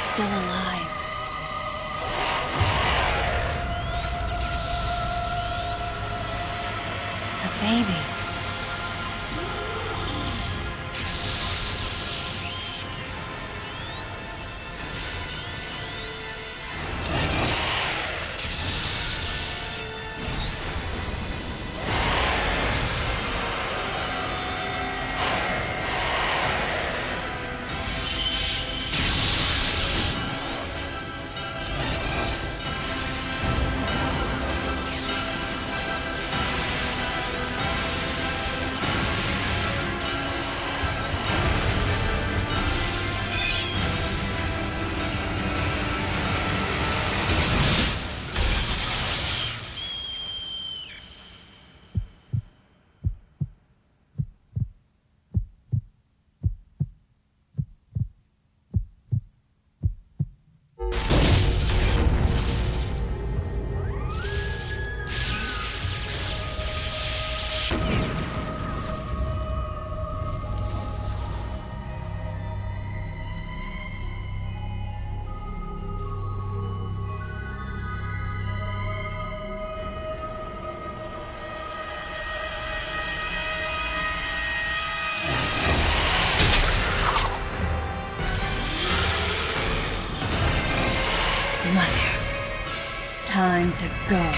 still alive. The baby. Mother, time to go.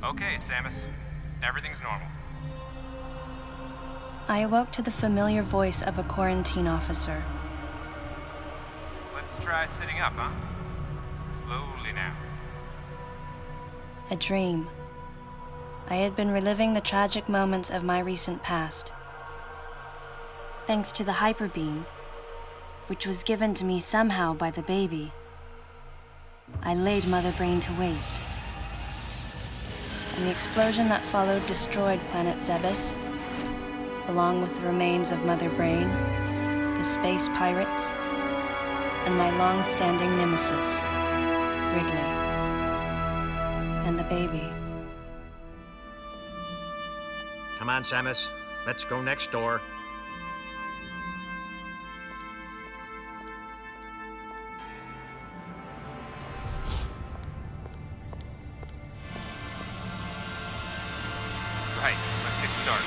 Okay, Samus. Everything's normal. I awoke to the familiar voice of a quarantine officer. Let's try sitting up, huh? Slowly now. A dream. I had been reliving the tragic moments of my recent past. Thanks to the hyper beam, which was given to me somehow by the baby, I laid Mother Brain to waste. And the explosion that followed destroyed planet Zebes, along with the remains of Mother Brain, the space pirates, and my long-standing nemesis, Ridley, and the baby. Come on, Samus. Let's go next door. Right, let's get started.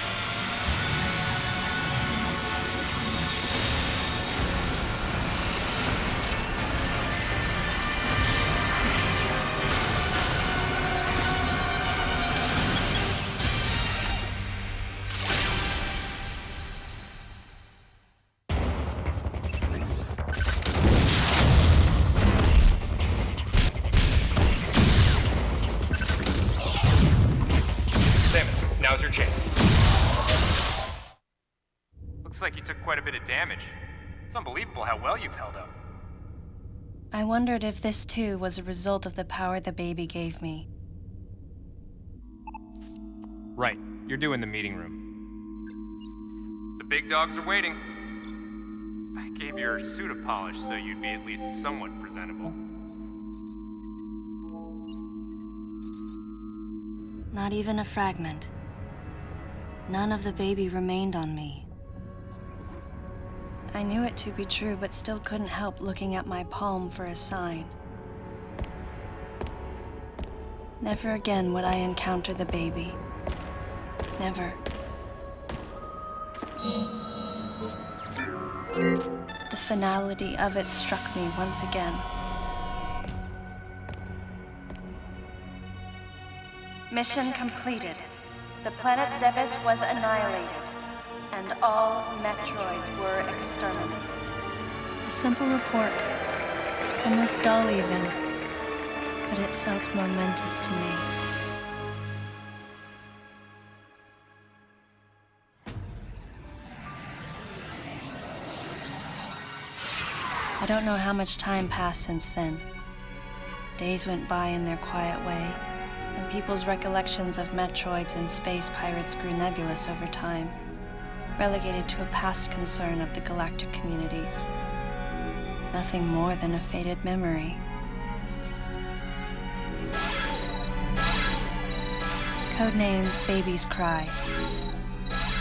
Samus, now's your chance. Looks like you took quite a bit of damage. It's unbelievable how well you've held up. I wondered if this too was a result of the power the baby gave me. Right, you're due in the meeting room. The big dogs are waiting. I gave your suit a polish so you'd be at least somewhat presentable. Not even a fragment. None of the baby remained on me. I knew it to be true, but still couldn't help looking at my palm for a sign. Never again would I encounter the baby. Never. The finality of it struck me once again. Mission completed. The planet Zebes was annihilated, and all Metroids were exterminated. A simple report, almost dull even, but it felt momentous to me. I don't know how much time passed since then. Days went by in their quiet way, and people's recollections of Metroids and space pirates grew nebulous over time, relegated to a past concern of the galactic communities. Nothing more than a faded memory. Codename Baby's Cry.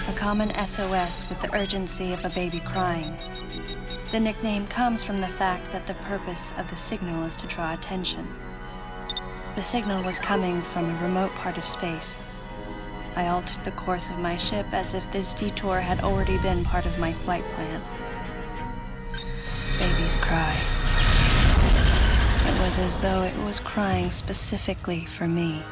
A common SOS with the urgency of a baby crying. The nickname comes from the fact that the purpose of the signal is to draw attention. The signal was coming from a remote part of space. I altered the course of my ship as if this detour had already been part of my flight plan. Baby's Cry. It was as though it was crying specifically for me.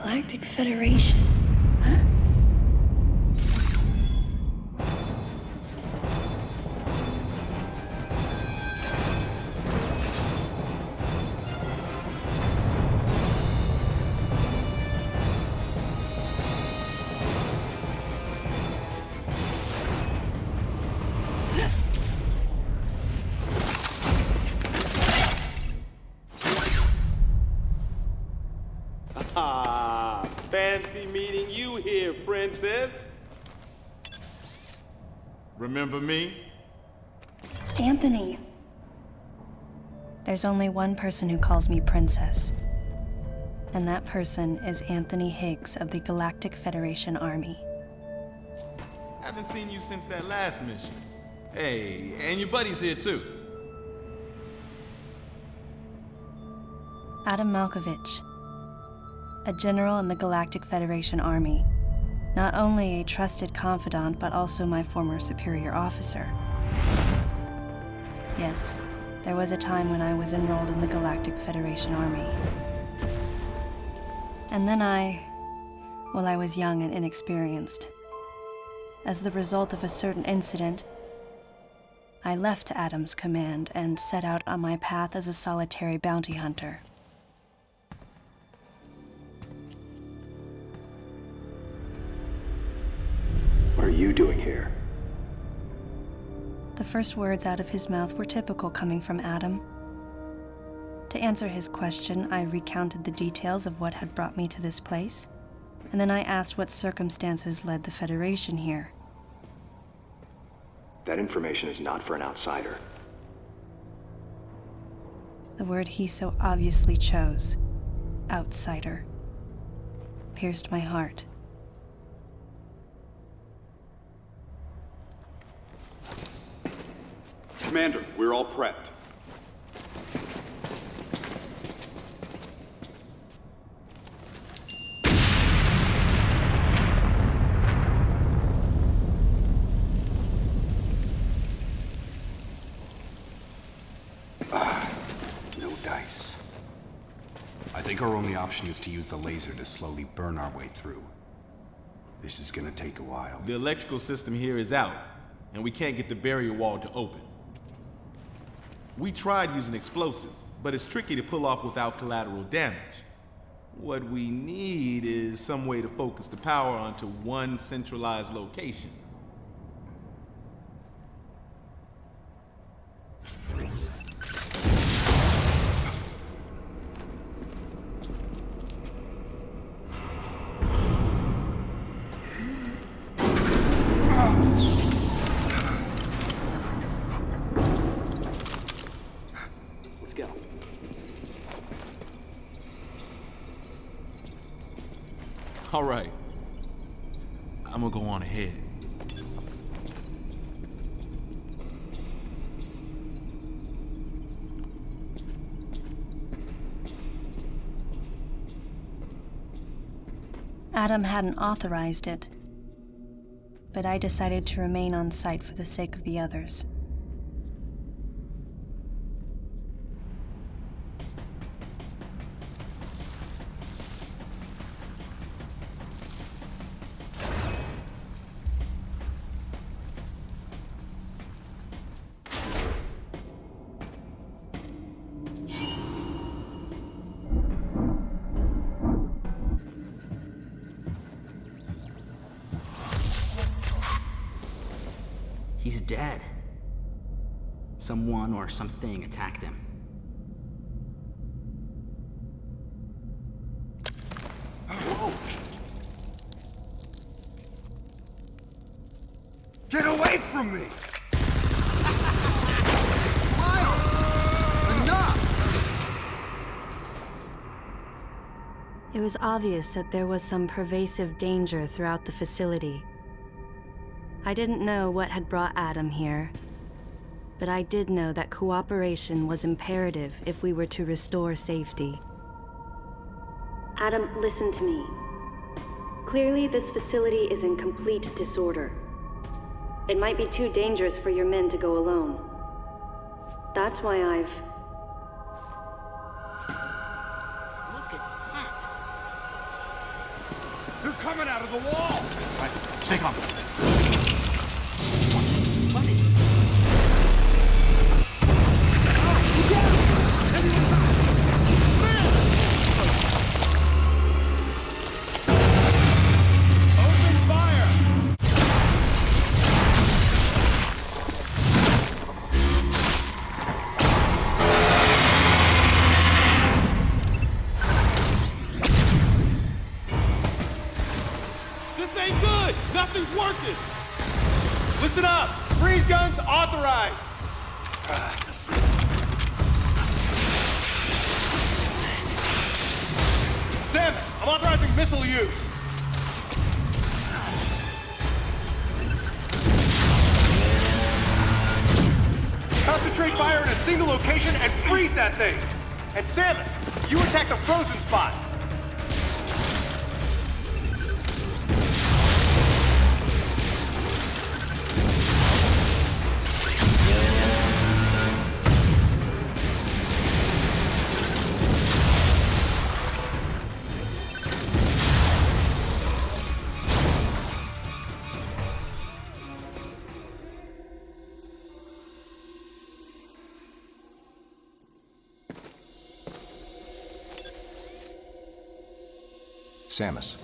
Galactic Federation, huh? Ah, fancy meeting you here, princess. Remember me? Anthony. There's only one person who calls me Princess. And that person is Anthony Higgs of the Galactic Federation Army. Haven't seen you since that last mission. Hey, and your buddy's here too. Adam Malkovich, a general in the Galactic Federation Army. Not only a trusted confidant, but also my former superior officer. Yes, there was a time when I was enrolled in the Galactic Federation Army. And then I was young and inexperienced. As the result of a certain incident, I left Adam's command and set out on my path as a solitary bounty hunter. What are you doing here? The first words out of his mouth were typical coming from Adam. To answer his question, I recounted the details of what had brought me to this place, and then I asked what circumstances led the Federation here. That information is not for an outsider. The word he so obviously chose, outsider, pierced my heart. Commander, we're all prepped. No dice. I think our only option is to use the laser to slowly burn our way through. This is gonna take a while. The electrical system here is out, and we can't get the barrier wall to open. We tried using explosives, but it's tricky to pull off without collateral damage. What we need is some way to focus the power onto one centralized location. Let's go. All right. I'm gonna go on ahead. Adam hadn't authorized it, but I decided to remain on site for the sake of the others. He's dead. Someone or something attacked him. Get away from me! It was obvious that there was some pervasive danger throughout the facility. I didn't know what had brought Adam here, but I did know that cooperation was imperative if we were to restore safety. Adam, listen to me. Clearly, this facility is in complete disorder. It might be too dangerous for your men to go alone. That's why I've... Look at that. They're coming out of the wall! Right, stay calm. This ain't good! Nothing's working! Listen up! Freeze guns authorized! Sam, I'm authorizing missile use! Concentrate fire in a single location and freeze that thing! And Samus, you attack the frozen spot! Samus,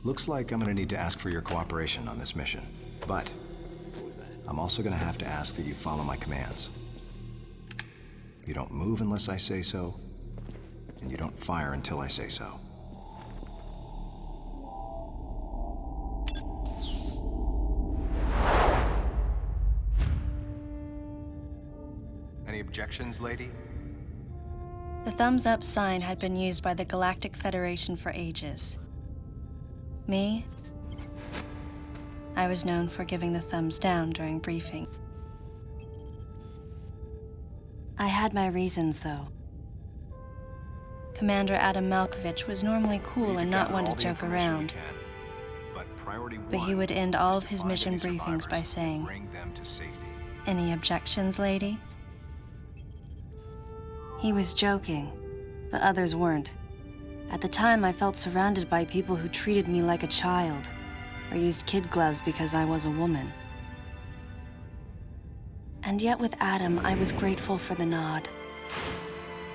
looks like I'm gonna need to ask for your cooperation on this mission, but I'm also gonna have to ask that you follow my commands. You don't move unless I say so, and you don't fire until I say so. Any objections, lady? The thumbs up sign had been used by the Galactic Federation for ages. Me? I was known for giving the thumbs down during briefing. I had my reasons, though. Commander Adam Malkovich was normally cool and not one to joke around. But he would end all of his mission briefings by saying, "Any objections, lady?" He was joking, but others weren't. At the time, I felt surrounded by people who treated me like a child, or used kid gloves because I was a woman. And yet with Adam, I was grateful for the nod.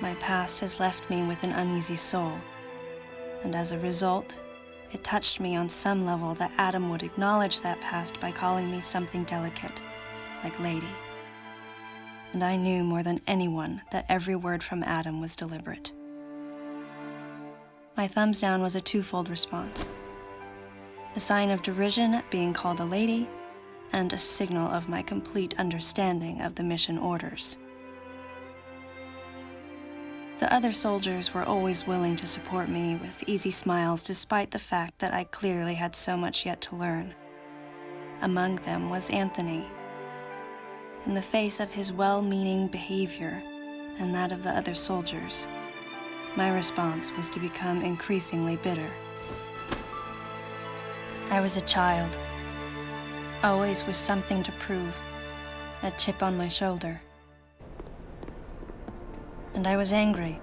My past has left me with an uneasy soul, and as a result, it touched me on some level that Adam would acknowledge that past by calling me something delicate, like lady. And I knew more than anyone that every word from Adam was deliberate. My thumbs down was a twofold response. A sign of derision at being called a lady, and a signal of my complete understanding of the mission orders. The other soldiers were always willing to support me with easy smiles despite the fact that I clearly had so much yet to learn. Among them was Anthony. In the face of his well-meaning behavior and that of the other soldiers, my response was to become increasingly bitter. I was a child, always with something to prove, a chip on my shoulder. And I was angry.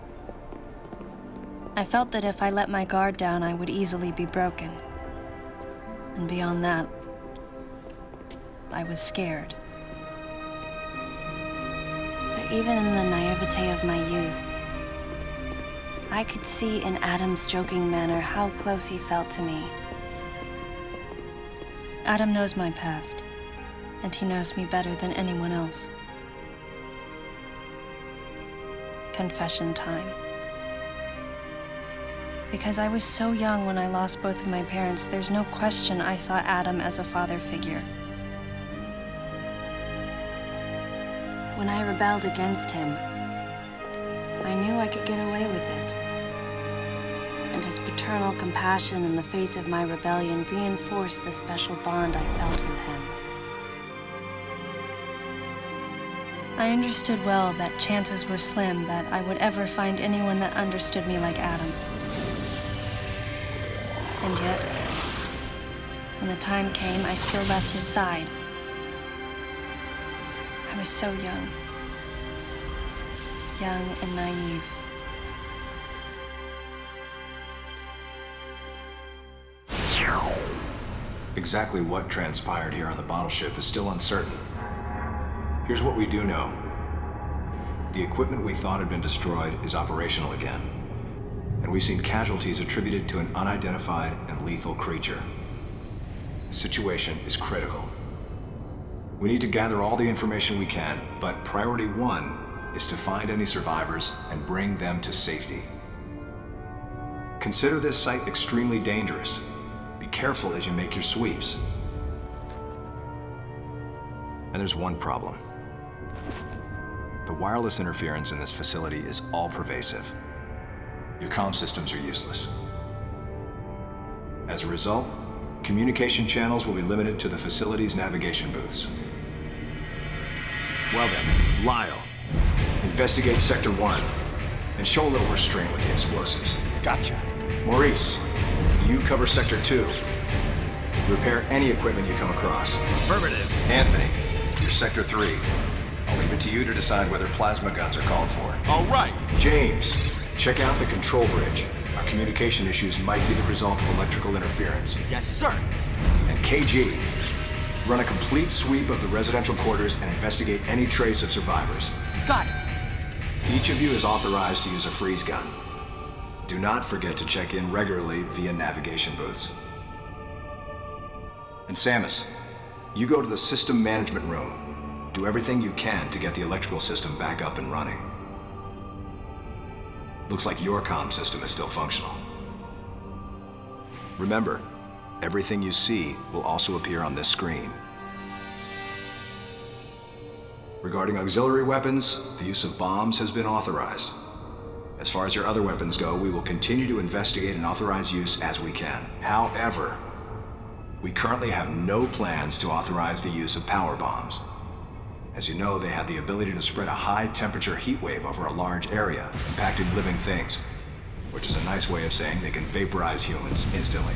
I felt that if I let my guard down, I would easily be broken. And beyond that, I was scared. But even in the naivete of my youth, I could see in Adam's joking manner how close he felt to me. Adam knows my past, and he knows me better than anyone else. Confession time. Because I was so young when I lost both of my parents, there's no question I saw Adam as a father figure. When I rebelled against him, I knew I could get away with it. And his paternal compassion in the face of my rebellion reinforced the special bond I felt with him. I understood well that chances were slim that I would ever find anyone that understood me like Adam. And yet, when the time came, I still left his side. I was so young and naive. Exactly what transpired here on the bottle ship is still uncertain. Here's what we do know. The equipment we thought had been destroyed is operational again. And we've seen casualties attributed to an unidentified and lethal creature. The situation is critical. We need to gather all the information we can, but priority one is to find any survivors and bring them to safety. Consider this site extremely dangerous. Be careful as you make your sweeps. And there's one problem. The wireless interference in this facility is all-pervasive. Your comm systems are useless. As a result, communication channels will be limited to the facility's navigation booths. Well then, Lyle, investigate Sector 1 and show a little restraint with the explosives. Gotcha. Maurice, you cover Sector 2. Repair any equipment you come across. Affirmative. Anthony, you're Sector 3. I'll leave it to you to decide whether plasma guns are called for. All right. James, check out the control bridge. Our communication issues might be the result of electrical interference. Yes, sir. And KG, run a complete sweep of the residential quarters and investigate any trace of survivors. Got it. Each of you is authorized to use a freeze gun. Do not forget to check in regularly via navigation booths. And Samus, you go to the system management room. Do everything you can to get the electrical system back up and running. Looks like your comm system is still functional. Remember, everything you see will also appear on this screen. Regarding auxiliary weapons, the use of bombs has been authorized. As far as your other weapons go, we will continue to investigate and authorize use as we can. However, we currently have no plans to authorize the use of power bombs. As you know, they have the ability to spread a high-temperature heat wave over a large area, impacting living things, which is a nice way of saying they can vaporize humans instantly.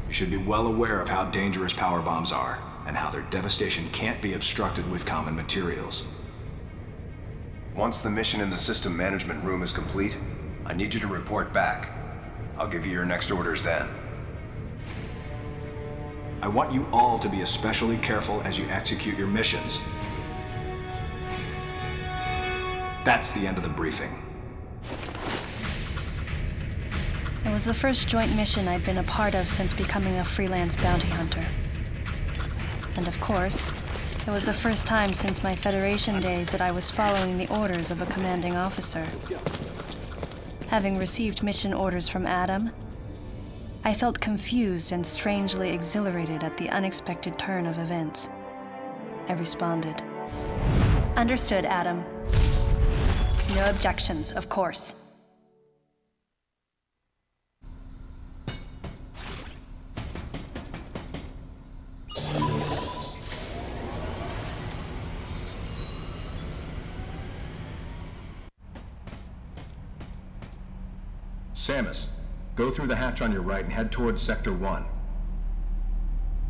You should be well aware of how dangerous power bombs are, and how their devastation can't be obstructed with common materials. Once the mission in the system management room is complete, I need you to report back. I'll give you your next orders then. I want you all to be especially careful as you execute your missions. That's the end of the briefing. It was the first joint mission I'd been a part of since becoming a freelance bounty hunter. And of course, it was the first time since my Federation days that I was following the orders of a commanding officer. Having received mission orders from Adam, I felt confused and strangely exhilarated at the unexpected turn of events. I responded. Understood, Adam. No objections, of course. Samus, go through the hatch on your right and head towards Sector 1.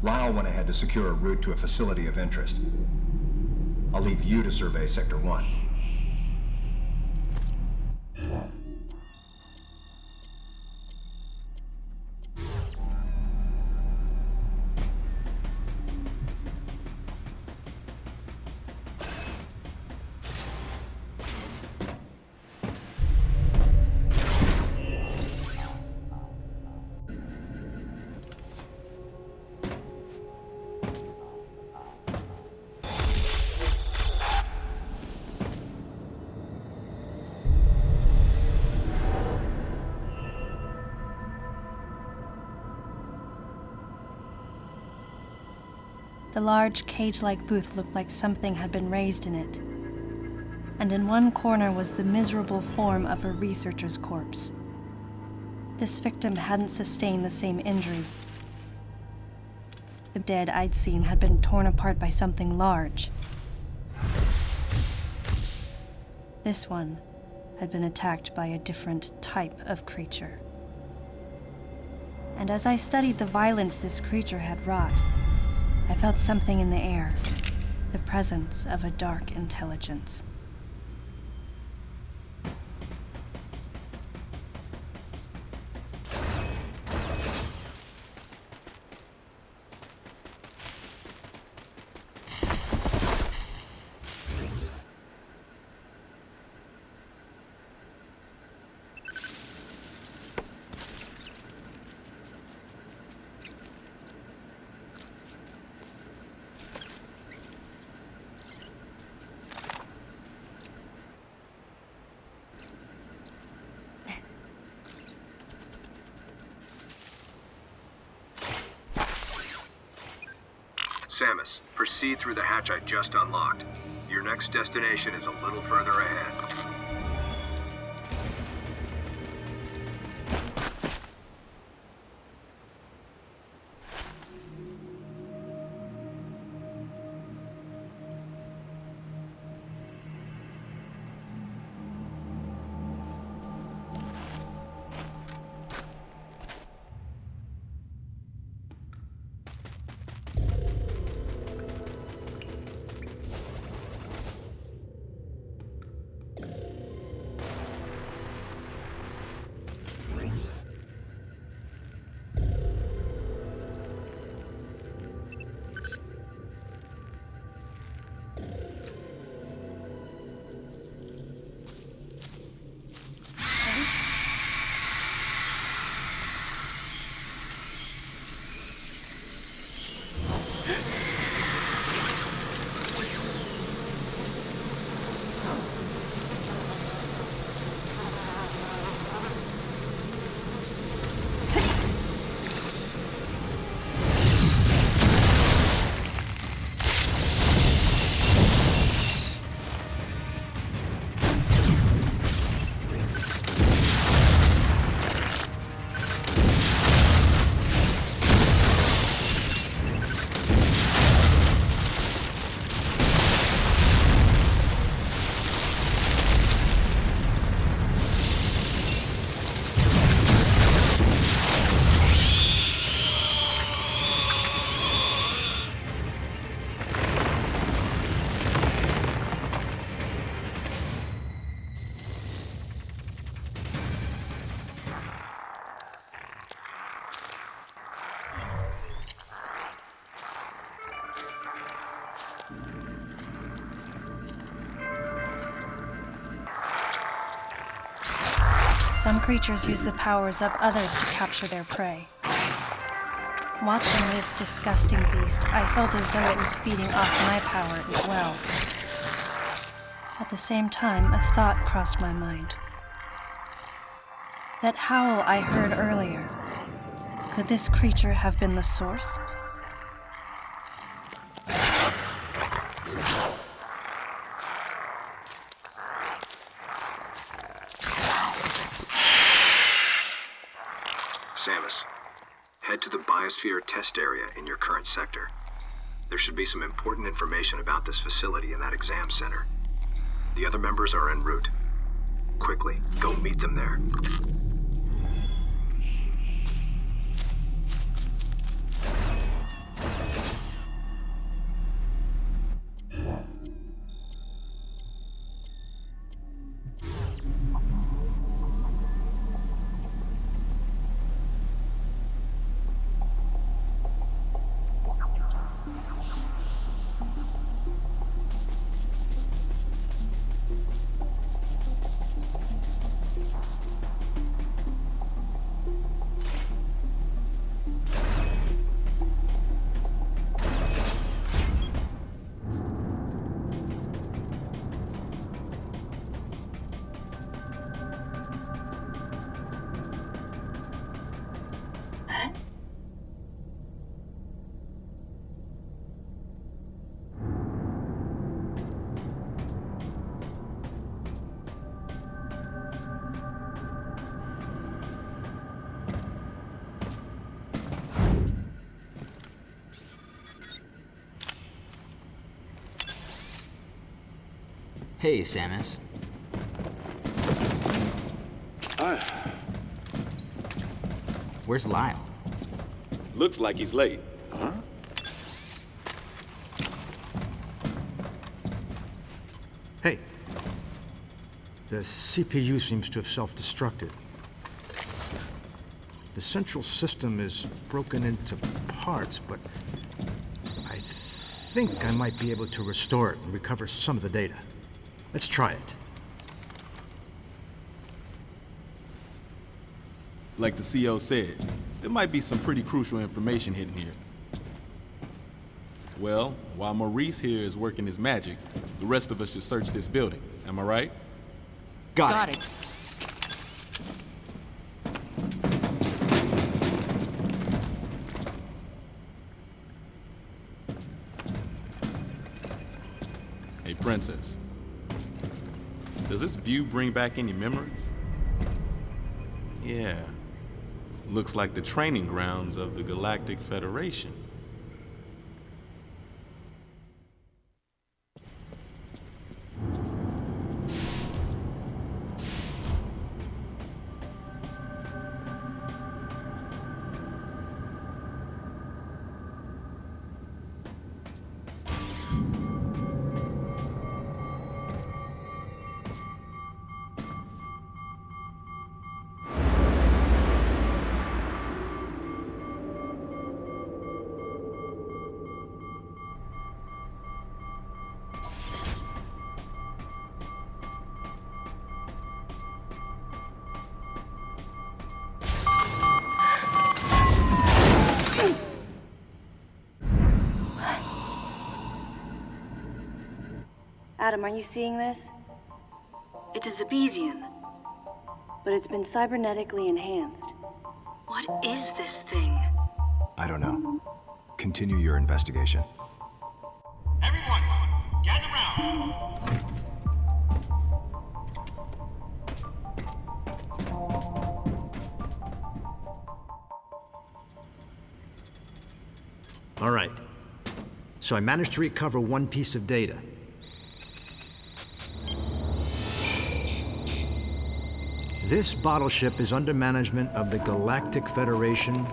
Lyle went ahead to secure a route to a facility of interest. I'll leave you to survey Sector 1. The large, cage-like booth looked like something had been raised in it. And in one corner was the miserable form of a researcher's corpse. This victim hadn't sustained the same injuries. The dead I'd seen had been torn apart by something large. This one had been attacked by a different type of creature. And as I studied the violence this creature had wrought, I felt something in the air, the presence of a dark intelligence. Samus, proceed through the hatch I just unlocked. Your next destination is a little further ahead. Some creatures use the powers of others to capture their prey. Watching this disgusting beast, I felt as though it was feeding off my power as well. At the same time, a thought crossed my mind. That howl I heard earlier, could this creature have been the source? Samus, head to the biosphere test area in your current sector. There should be some important information about this facility in that exam center. The other members are en route. Quickly, go meet them there. Hey, Samus. Where's Lyle? Looks like he's late. Huh? Hey. The CPU seems to have self-destructed. The central system is broken into parts, but I think I might be able to restore it and recover some of the data. Let's try it. Like the CO said, there might be some pretty crucial information hidden here. Well, while Maurice here is working his magic, the rest of us should search this building. Am I right? Got it. Hey, Princess. Does this view bring back any memories? Yeah. Looks like the training grounds of the Galactic Federation. Adam, are you seeing this? It's a Zebesian, but it's been cybernetically enhanced. What is this thing? I don't know. Continue your investigation. Everyone, gather round. All right. So I managed to recover one piece of data. This bottle ship is under management of the Galactic Federation.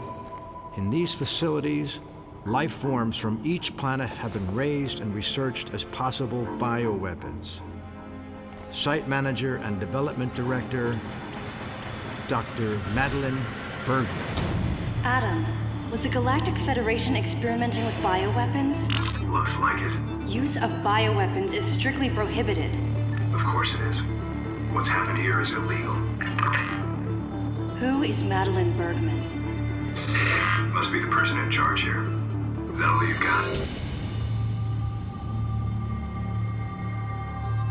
In these facilities, life forms from each planet have been raised and researched as possible bioweapons. Site manager and development director, Dr. Madeline Bergman. Adam, was the Galactic Federation experimenting with bioweapons? Looks like it. Use of bioweapons is strictly prohibited. Of course it is. What's happened here is illegal. Who is Madeline Bergman? Must be the person in charge here. Is that all you got?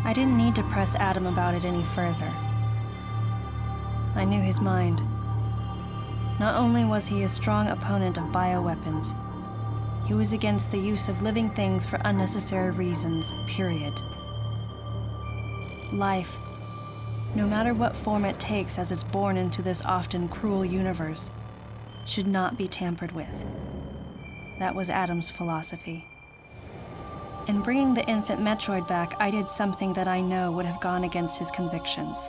I didn't need to press Adam about it any further. I knew his mind. Not only was he a strong opponent of bioweapons, he was against the use of living things for unnecessary reasons, period. Life, no matter what form it takes as it's born into this often cruel universe, should not be tampered with. That was Adam's philosophy. In bringing the infant Metroid back, I did something that I know would have gone against his convictions.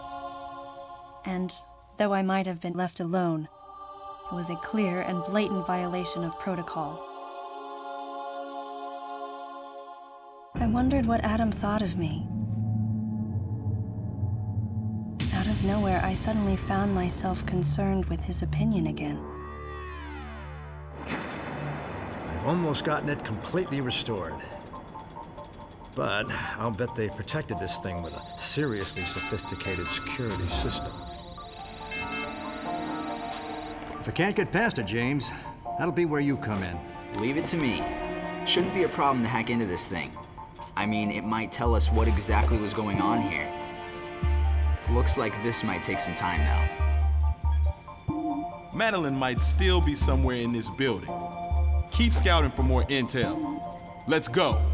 And though I might have been left alone, it was a clear and blatant violation of protocol. I wondered what Adam thought of me. Out of nowhere, I suddenly found myself concerned with his opinion again. I've almost gotten it completely restored. But I'll bet they protected this thing with a seriously sophisticated security system. If I can't get past it, James, that'll be where you come in. Leave it to me. Shouldn't be a problem to hack into this thing. I mean, it might tell us what exactly was going on here. Looks like this might take some time, though. Madeline might still be somewhere in this building. Keep scouting for more intel. Let's go.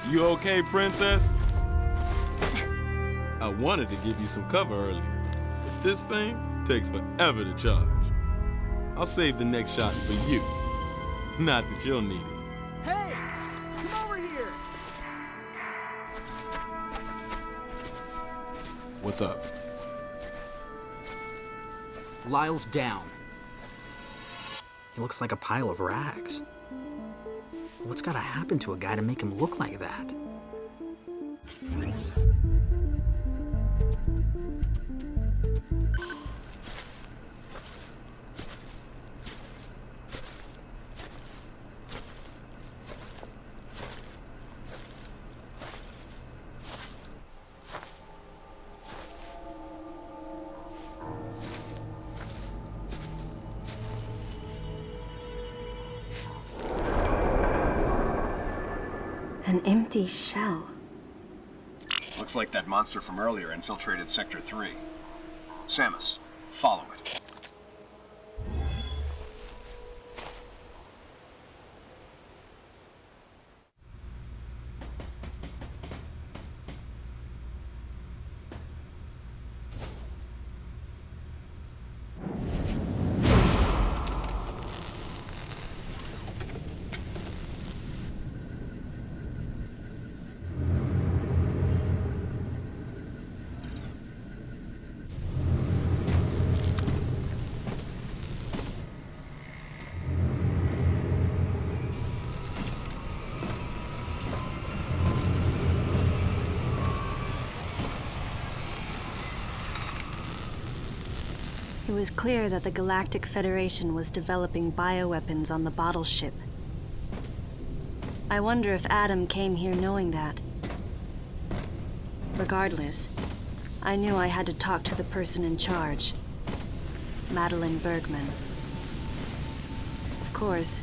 You okay, princess? I wanted to give you some cover earlier, but this thing takes forever to charge. I'll save the next shot for you. Not that you'll need it. Hey! Come over here! What's up? Lyle's down. He looks like a pile of rags. What's gotta happen to a guy to make him look like that? An empty shell. Looks like that monster from earlier infiltrated Sector 3. Samus, follow it. It was clear that the Galactic Federation was developing bioweapons on the bottle ship. I wonder if Adam came here knowing that. Regardless, I knew I had to talk to the person in charge, Madeline Bergman. Of course,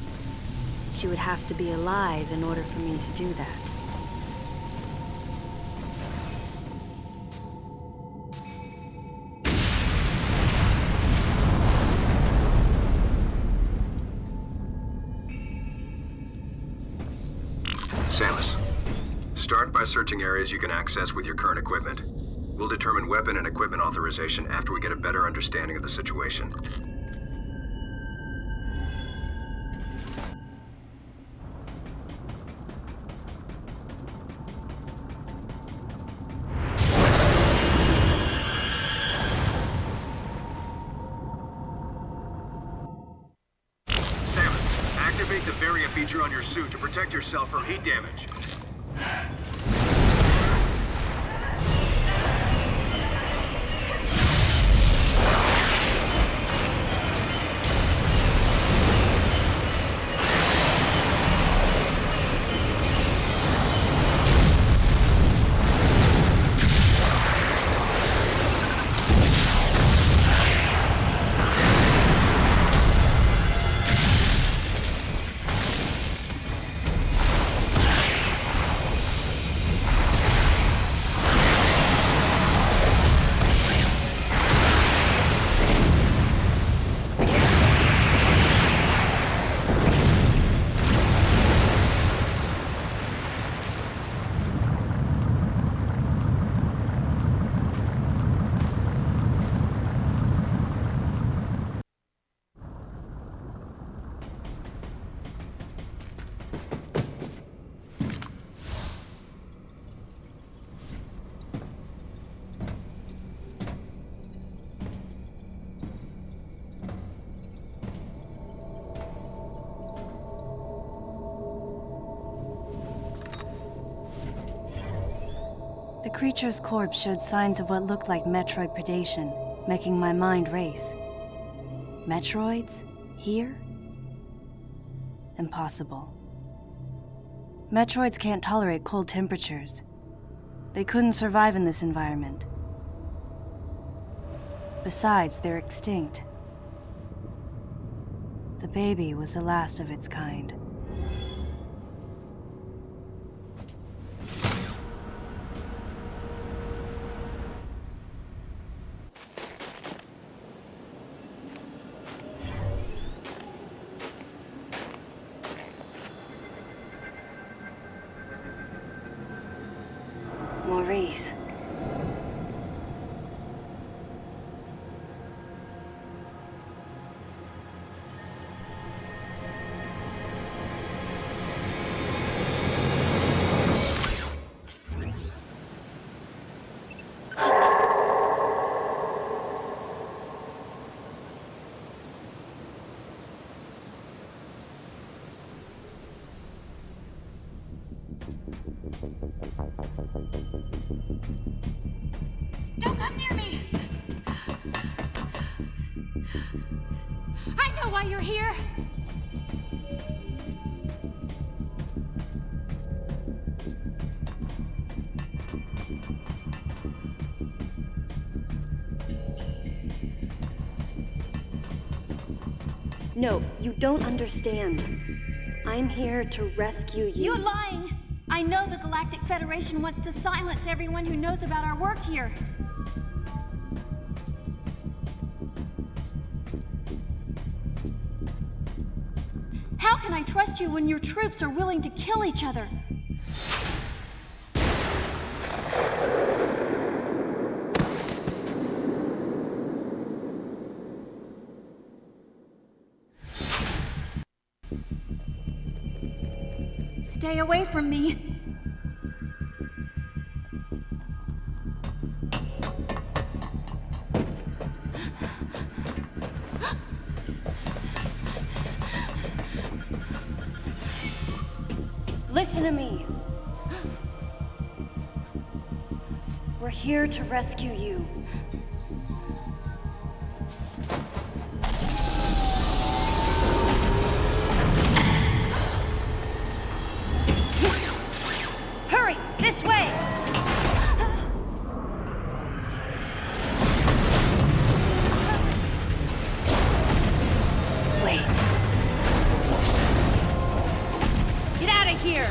she would have to be alive in order for me to do that. Samus, start by searching areas you can access with your current equipment. We'll determine weapon and equipment authorization after we get a better understanding of the situation. Samus, activate the variant feature on your suit to protect yourself from heat damage. The creature's corpse showed signs of what looked like Metroid predation, making my mind race. Metroids? Here? Impossible. Metroids can't tolerate cold temperatures. They couldn't survive in this environment. Besides, they're extinct. The baby was the last of its kind. Maurice. Don't come near me! I know why you're here! No, you don't understand. I'm here to rescue you. You're lying! I know the Galactic Federation wants to silence everyone who knows about our work here. How can I trust you when your troops are willing to kill each other? Stay away from me. Listen to me. We're here to rescue you. Hurry! This way! Wait. Get out of here!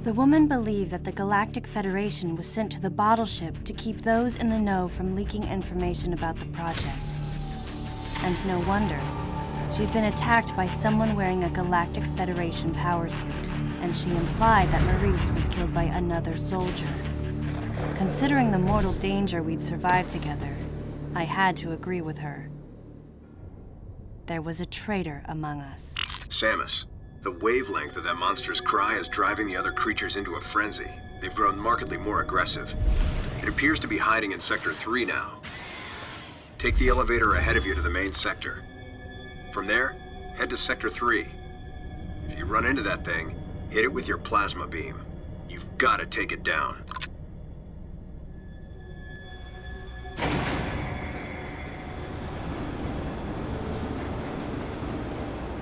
The woman believed that the Galactic Federation was sent to the bottle ship to keep those in the know from leaking information about the project. And no wonder. She'd been attacked by someone wearing a Galactic Federation power suit, and she implied that Maurice was killed by another soldier. Considering the mortal danger we'd survived together, I had to agree with her. There was a traitor among us. Samus, the wavelength of that monster's cry is driving the other creatures into a frenzy. They've grown markedly more aggressive. It appears to be hiding in Sector 3 now. Take the elevator ahead of you to the main sector. From there, head to Sector 3. If you run into that thing, hit it with your plasma beam. You've got to take it down.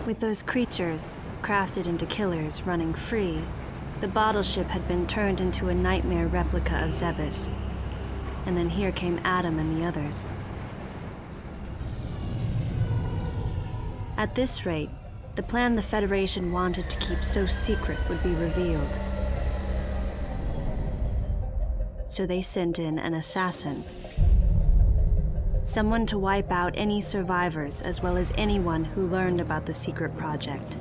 With those creatures, crafted into killers, running free, the bottle ship had been turned into a nightmare replica of Zebes. And then here came Adam and the others. At this rate, the plan the Federation wanted to keep so secret would be revealed. So they sent in an assassin. Someone to wipe out any survivors as well as anyone who learned about the secret project.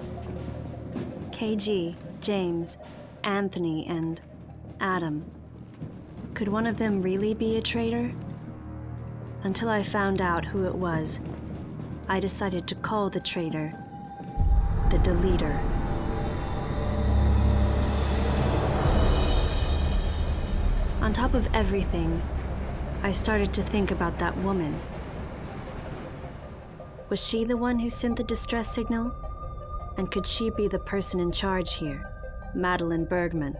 KG, James, Anthony, and Adam. Could one of them really be a traitor? Until I found out who it was, I decided to call the traitor the Deleter. On top of everything, I started to think about that woman. Was she the one who sent the distress signal? And could she be the person in charge here, Madeline Bergman?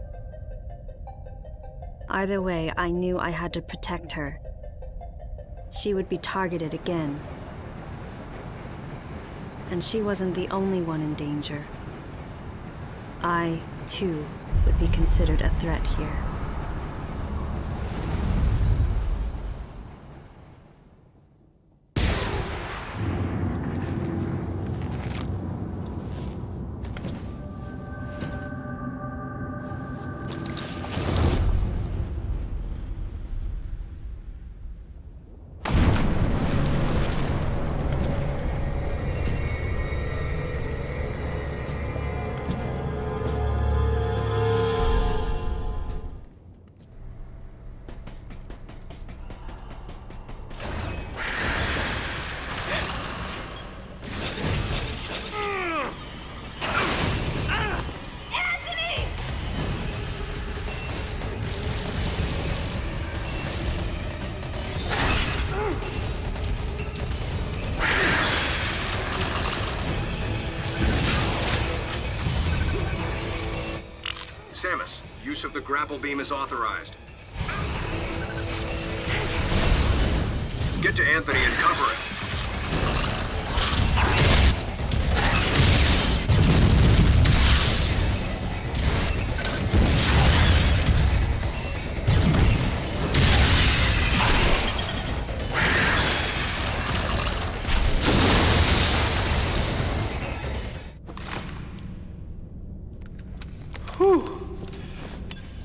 Either way, I knew I had to protect her. She would be targeted again. And she wasn't the only one in danger. I, too, would be considered a threat here. use of the grapple beam is authorized. Get to Anthony and cover it.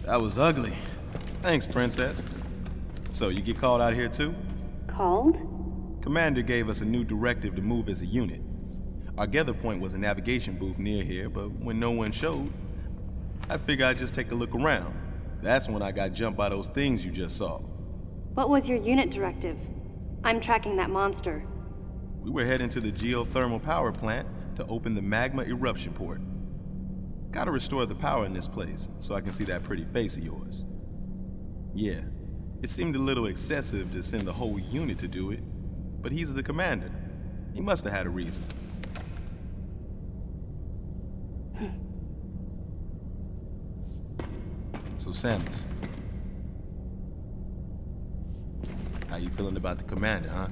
That was ugly. Thanks, Princess. So, you get called out here too? Called? Commander gave us a new directive to move as a unit. Our gather point was a navigation booth near here, but when no one showed, I figured I'd just take a look around. That's when I got jumped by those things you just saw. What was your unit directive? I'm tracking that monster. We were heading to the geothermal power plant to open the magma eruption port. Gotta restore the power in this place so I can see that pretty face of yours. Yeah, it seemed a little excessive to send the whole unit to do it, but he's the commander. He must have had a reason. So, Samus, how you feeling about the commander, huh?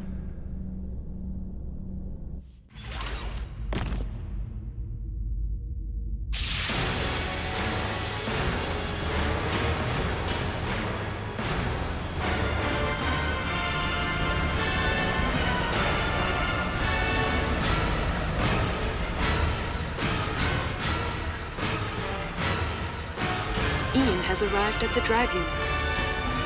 Has arrived at the drive unit.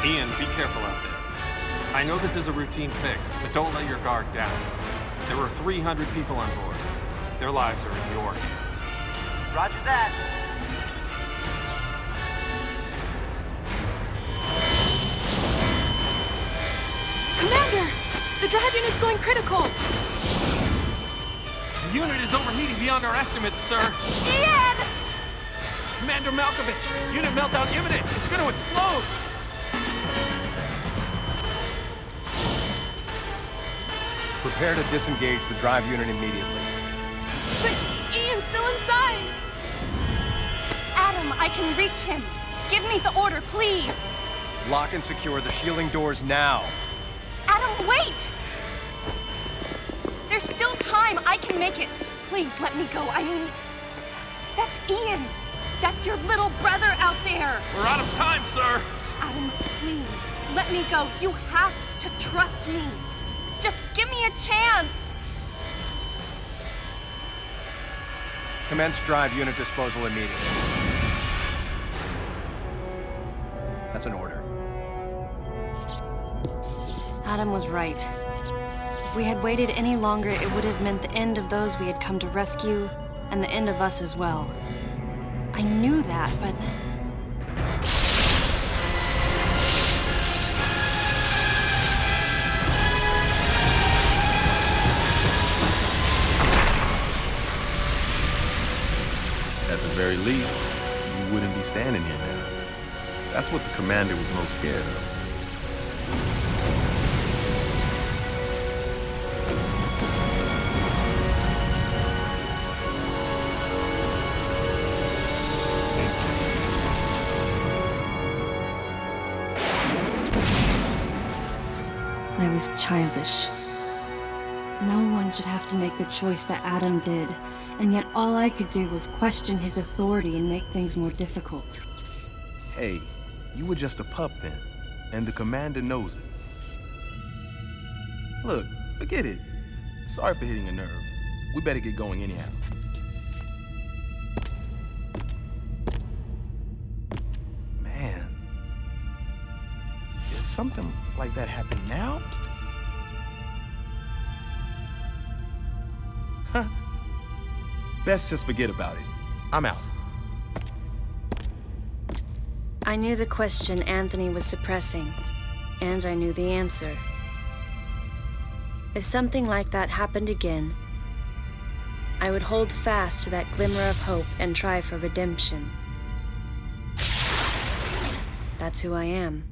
Ian, be careful out there. I know this is a routine fix, but don't let your guard down. There were 300 people on board. Their lives are in your hands. Roger that. Commander! The drive unit's going critical! The unit is overheating beyond our estimates, sir. Ian! Commander Malkovich, unit meltdown imminent. It's going to explode. Prepare to disengage the drive unit immediately. But Ian's still inside. Adam, I can reach him. Give me the order, please. Lock and secure the shielding doors now. Adam, wait! There's still time. I can make it. Please let me go. I mean, that's Ian. That's your little brother out there. We're out of time, sir. Adam, please, let me go. You have to trust me. Just give me a chance. Commence drive unit disposal immediately. That's an order. Adam was right. If we had waited any longer, it would have meant the end of those we had come to rescue, and the end of us as well. I knew that, but... At the very least, you wouldn't be standing here now. That's what the commander was most scared of. I was childish. No one should have to make the choice that Adam did, and yet all I could do was question his authority and make things more difficult. Hey, you were just a pup then, and the commander knows it. Look, forget it. Sorry for hitting a nerve. We better get going anyhow. Man, if something like that happened now? Huh. Best just forget about it. I'm out. I knew the question Anthony was suppressing, and I knew the answer. If something like that happened again, I would hold fast to that glimmer of hope and try for redemption. That's who I am.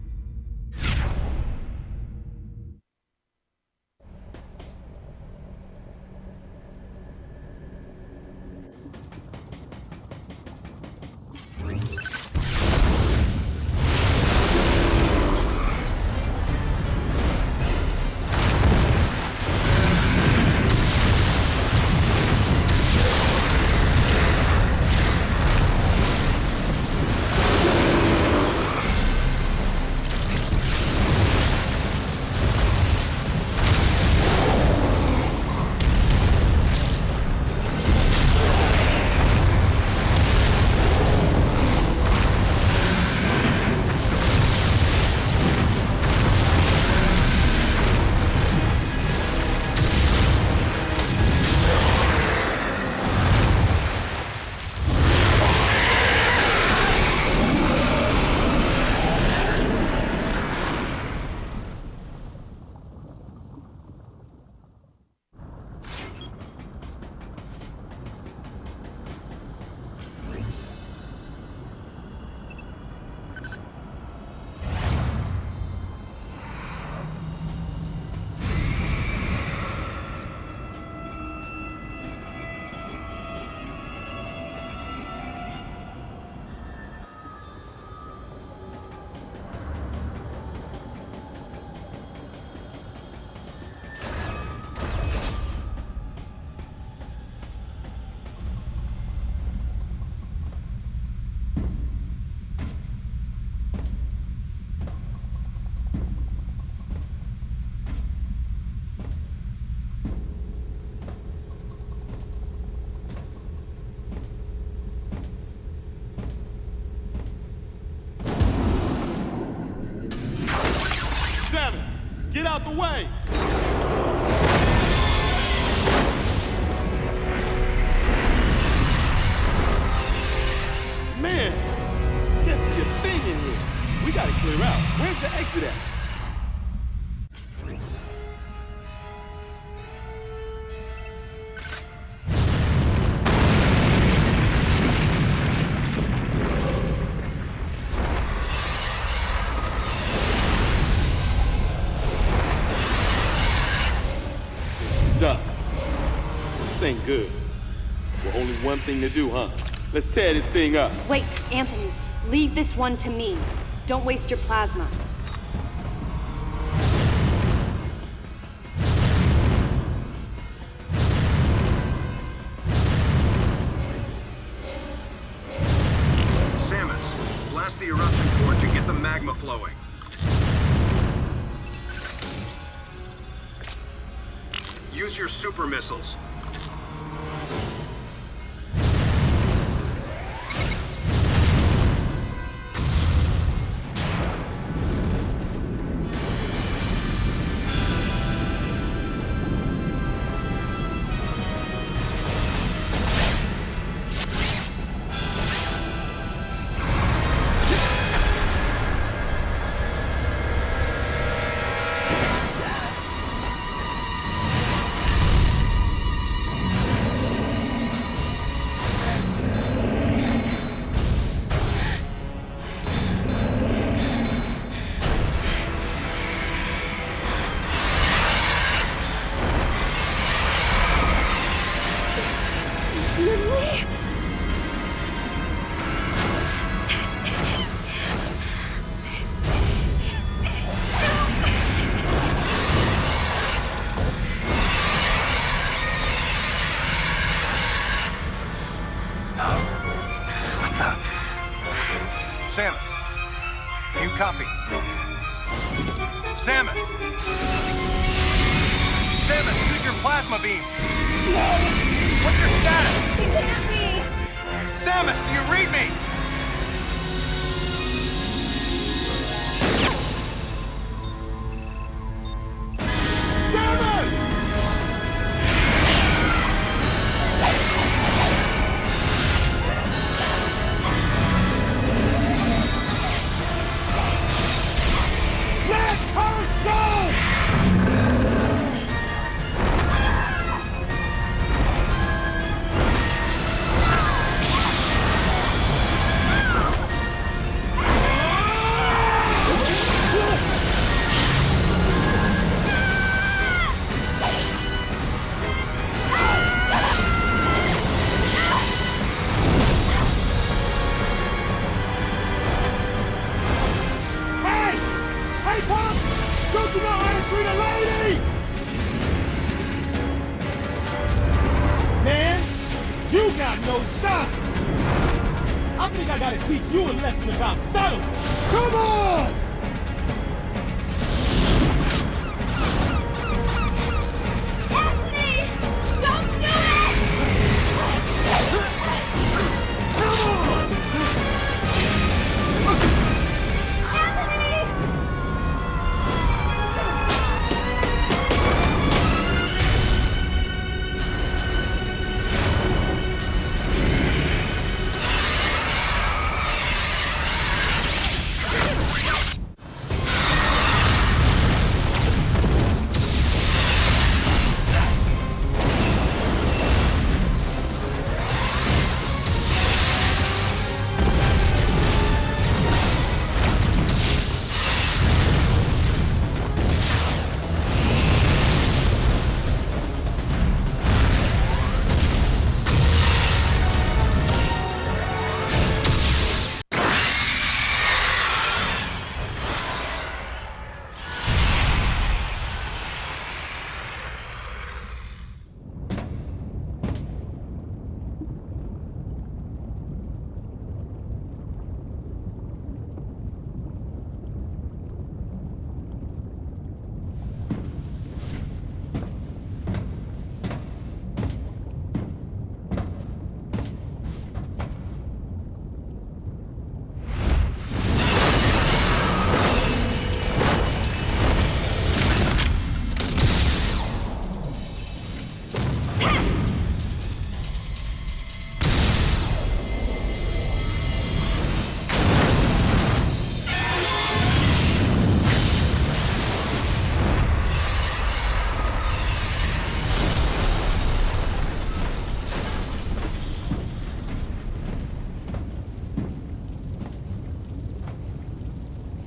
Get out the way! Man, can't see a thing in here. We gotta clear out. Where's the exit at? Duck. This ain't good. Well, only one thing to do, huh? Let's tear this thing up. Wait, Anthony. Leave this one to me. Don't waste your plasma. Samus, blast the eruption port to get the magma flowing. Use your super missiles. Samus, do you copy? Samus! Samus, use your plasma beam! What's your status? He can't be! Samus, do you read me?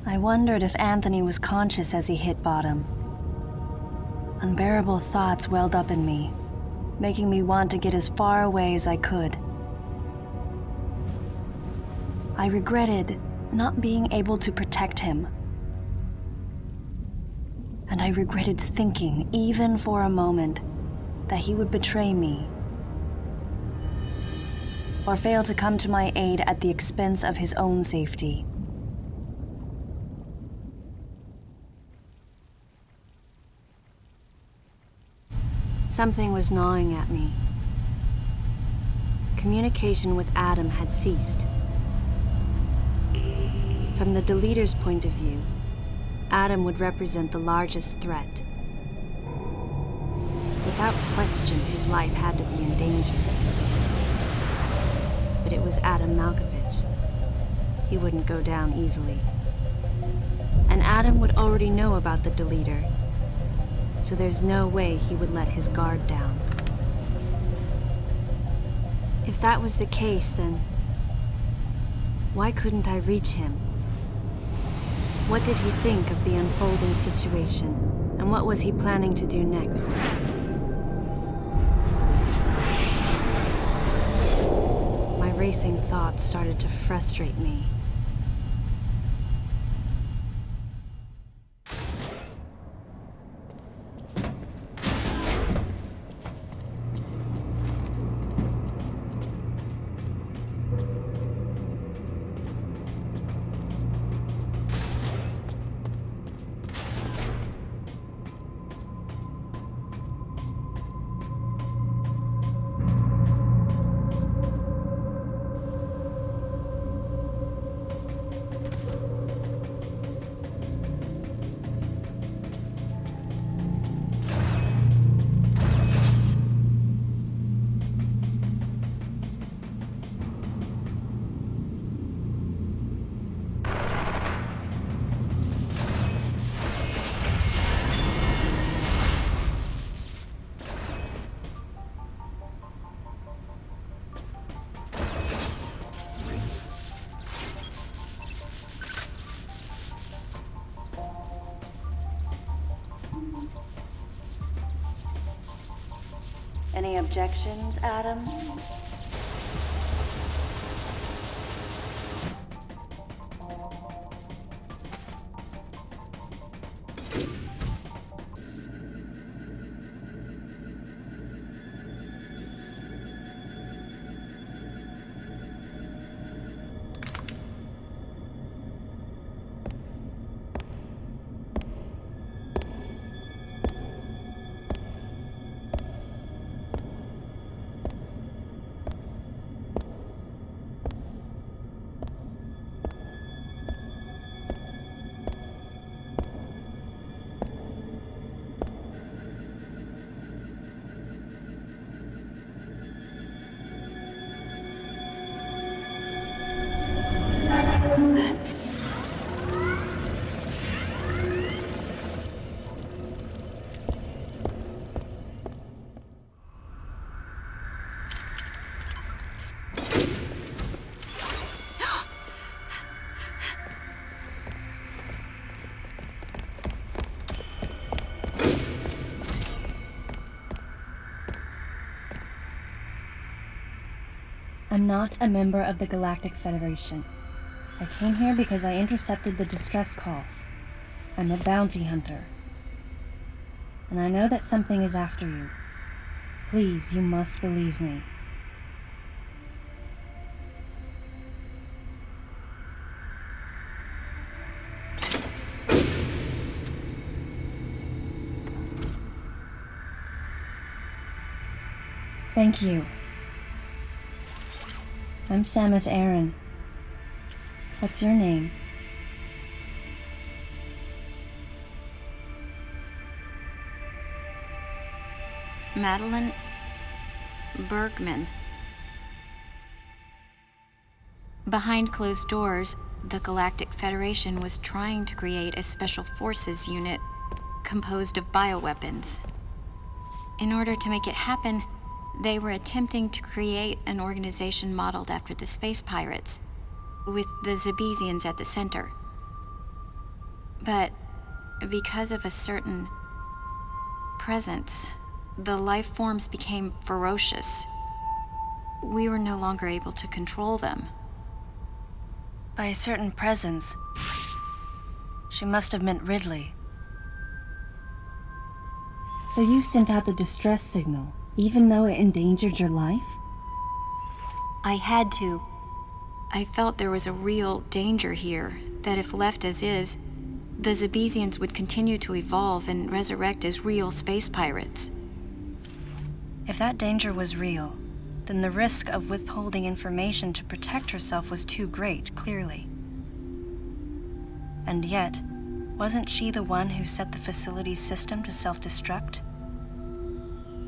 I wondered if Anthony was conscious as he hit bottom. Unbearable thoughts welled up in me, making me want to get as far away as I could. I regretted not being able to protect him. And I regretted thinking, even for a moment, that he would betray me or fail to come to my aid at the expense of his own safety. Something was gnawing at me. Communication with Adam had ceased. From the Deleter's point of view, Adam would represent the largest threat. Without question, his life had to be in danger. But it was Adam Malkovich. He wouldn't go down easily. And Adam would already know about the Deleter, so there's no way he would let his guard down. If that was the case, then why couldn't I reach him? What did he think of the unfolding situation, and what was he planning to do next? My racing thoughts started to frustrate me. Any objections, Adam? I'm not a member of the Galactic Federation. I came here because I intercepted the distress call. I'm a bounty hunter. And I know that something is after you. Please, you must believe me. Thank you. I'm Samus Aran. What's your name? Madeline Bergman. Behind closed doors, the Galactic Federation was trying to create a special forces unit composed of bioweapons. In order to make it happen, they were attempting to create an organization modeled after the space pirates, with the Zebesians at the center. But because of a certain presence, the life forms became ferocious. We were no longer able to control them. By a certain presence, she must have meant Ridley. So you sent out the distress signal, even though it endangered your life? I had to. I felt there was a real danger here, that if left as is, the Zebesians would continue to evolve and resurrect as real space pirates. If that danger was real, then the risk of withholding information to protect herself was too great, clearly. And yet, wasn't she the one who set the facility's system to self-destruct?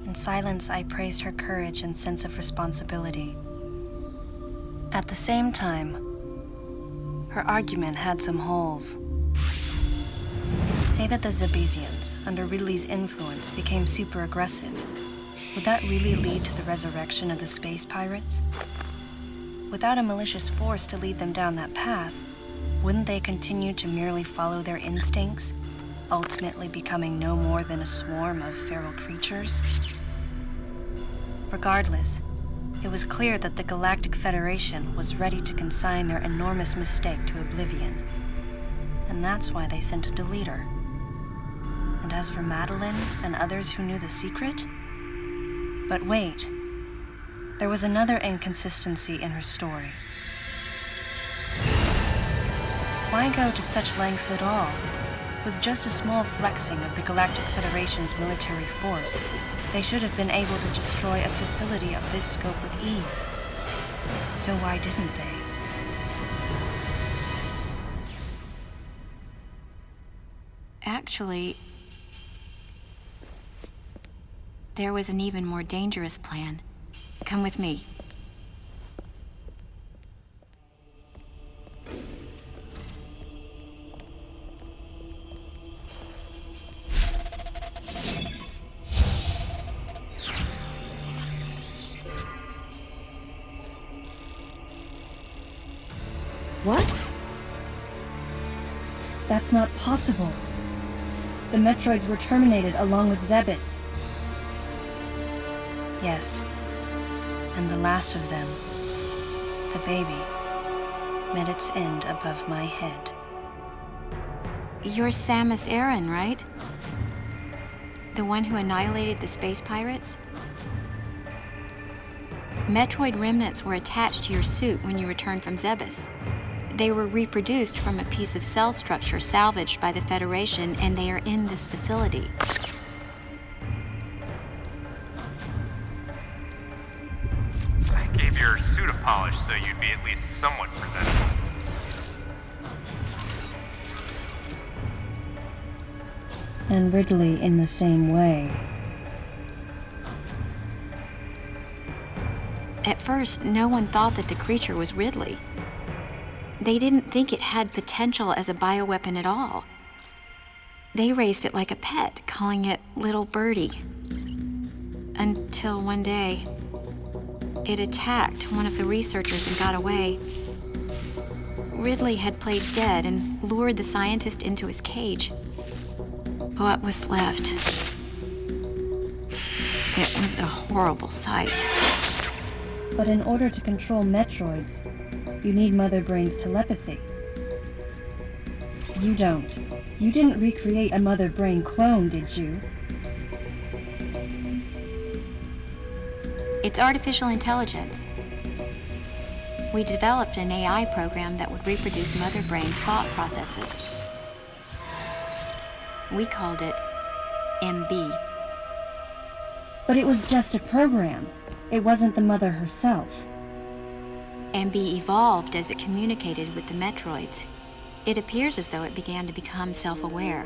In silence, I praised her courage and sense of responsibility. At the same time, her argument had some holes. Say that the Zebesians, under Ridley's influence, became super aggressive. Would that really lead to the resurrection of the space pirates? Without a malicious force to lead them down that path, wouldn't they continue to merely follow their instincts, ultimately becoming no more than a swarm of feral creatures? Regardless, it was clear that the Galactic Federation was ready to consign their enormous mistake to oblivion. And that's why they sent a deleter. And as for Madeline and others who knew the secret? But wait, there was another inconsistency in her story. Why go to such lengths at all? With just a small flexing of the Galactic Federation's military force, they should have been able to destroy a facility of this scope with ease. So why didn't they? Actually, there was an even more dangerous plan. Come with me. What? That's not possible. The Metroids were terminated along with Zebes. Yes. And the last of them, the baby, met its end above my head. You're Samus Aran, right? The one who annihilated the space pirates? Metroid remnants were attached to your suit when you returned from Zebes. They were reproduced from a piece of cell structure salvaged by the Federation, and they are in this facility. I gave your suit a polish so you'd be at least somewhat presentable. And Ridley in the same way. At first, no one thought that the creature was Ridley. They didn't think it had potential as a bioweapon at all. They raised it like a pet, calling it Little Birdie. Until one day, it attacked one of the researchers and got away. Ridley had played dead and lured the scientist into his cage. What was left? It was a horrible sight. But in order to control Metroids, you need Mother Brain's telepathy. You don't. You didn't recreate a Mother Brain clone, did you? It's artificial intelligence. We developed an AI program that would reproduce Mother Brain's thought processes. We called it MB. But it was just a program. It wasn't the Mother herself. MB evolved as it communicated with the Metroids. It appears as though it began to become self-aware,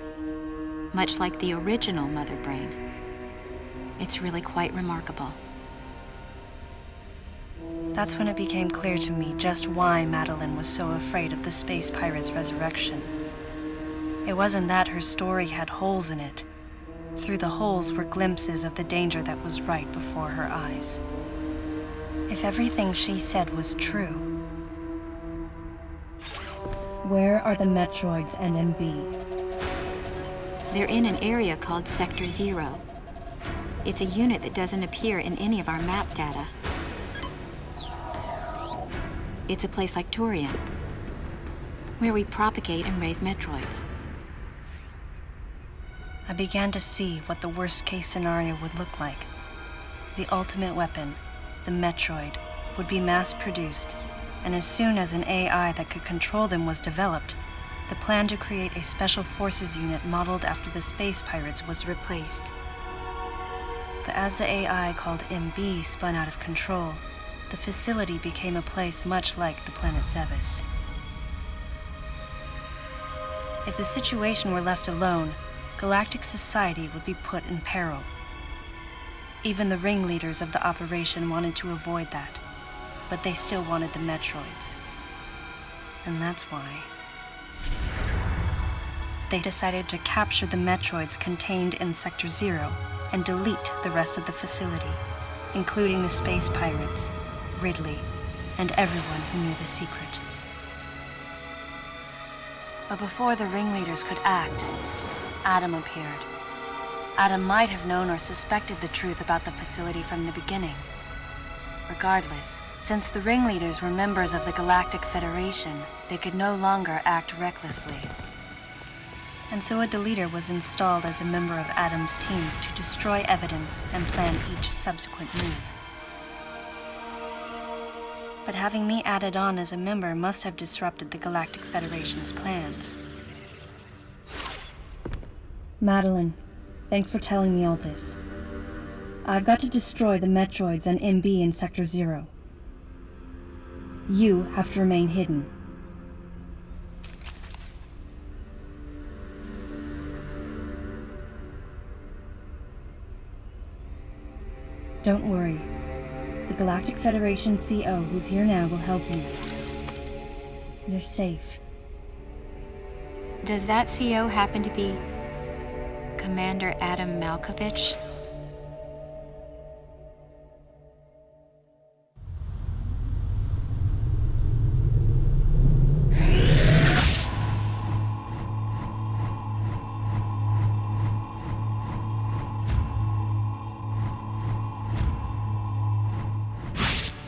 much like the original Mother Brain. It's really quite remarkable. That's when it became clear to me just why Madeline was so afraid of the space pirate's resurrection. It wasn't that her story had holes in it. Through the holes were glimpses of the danger that was right before her eyes. If everything she said was true, Where are the Metroids and MB? They're in an area called Sector 0. It's a unit that doesn't appear in any of our map data. It's a place like Turian, where we propagate and raise Metroids. I began to see what the worst-case scenario would look like. The ultimate weapon, the Metroid, would be mass-produced, and as soon as an AI that could control them was developed, the plan to create a special forces unit modeled after the space pirates was replaced. But as the AI called MB spun out of control, the facility became a place much like the planet Zevis. If the situation were left alone, galactic society would be put in peril. Even the ringleaders of the operation wanted to avoid that, but they still wanted the Metroids. And that's why they decided to capture the Metroids contained in Sector 0 and delete the rest of the facility, including the space pirates, Ridley, and everyone who knew the secret. But before the ringleaders could act, Adam appeared. Adam might have known or suspected the truth about the facility from the beginning. Regardless, since the ringleaders were members of the Galactic Federation, they could no longer act recklessly. And so a deleter was installed as a member of Adam's team to destroy evidence and plan each subsequent move. But having me added on as a member must have disrupted the Galactic Federation's plans. Madeline, thanks for telling me all this. I've got to destroy the Metroids and MB in Sector 0. You have to remain hidden. Don't worry. The Galactic Federation CO who's here now will help you. You're safe. Does that CO happen to be Commander Adam Malkovich?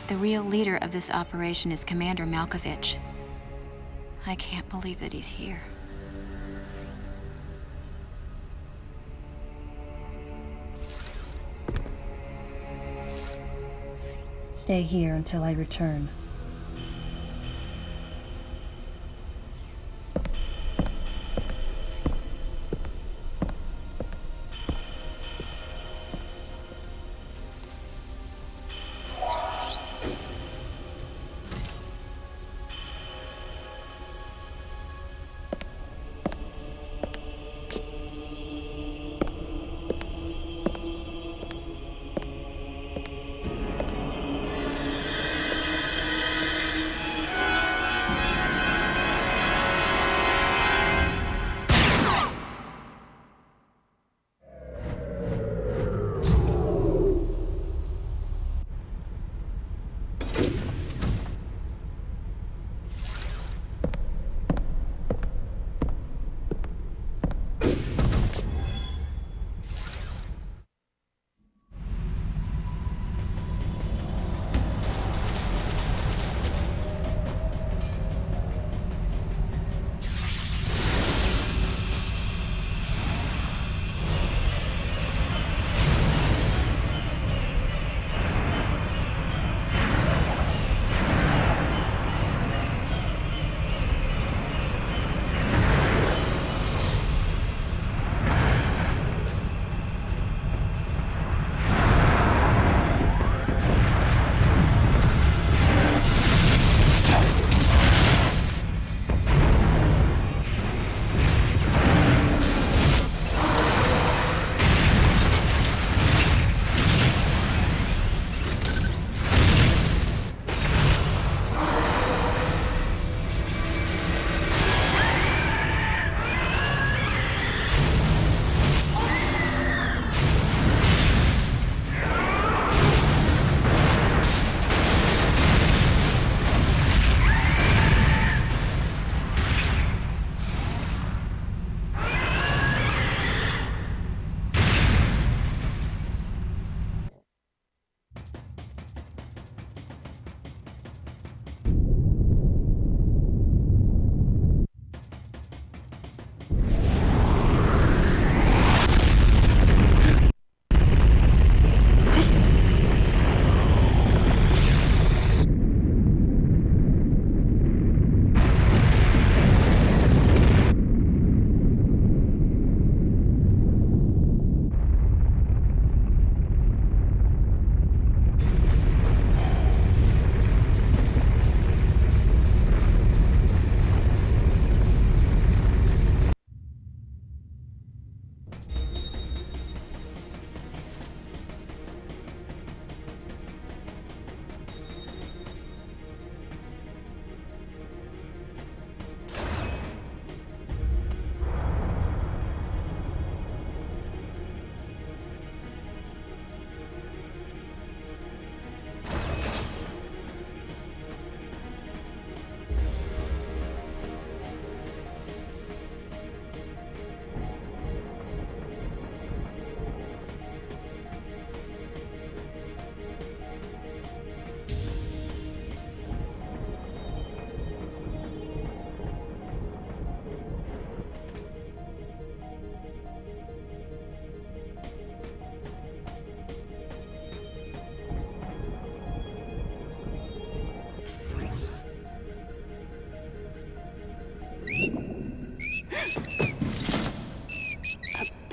The real leader of this operation is Commander Malkovich. I can't believe that he's here. Stay here until I return.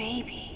baby.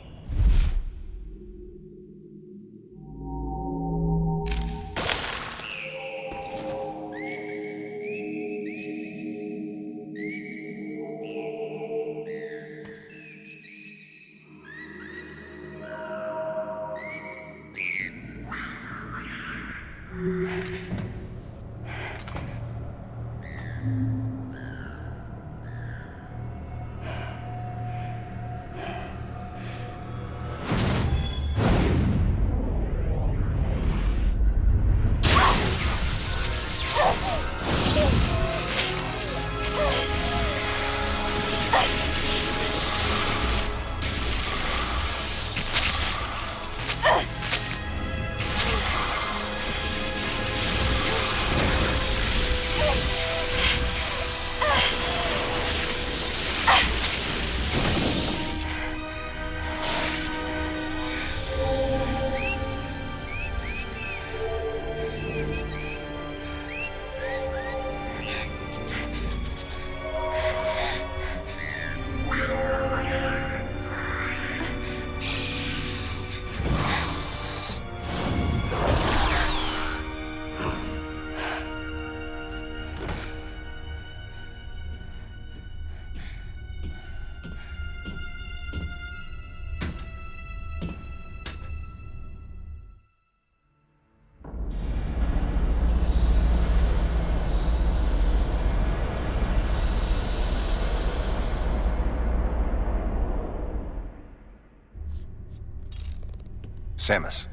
Samus,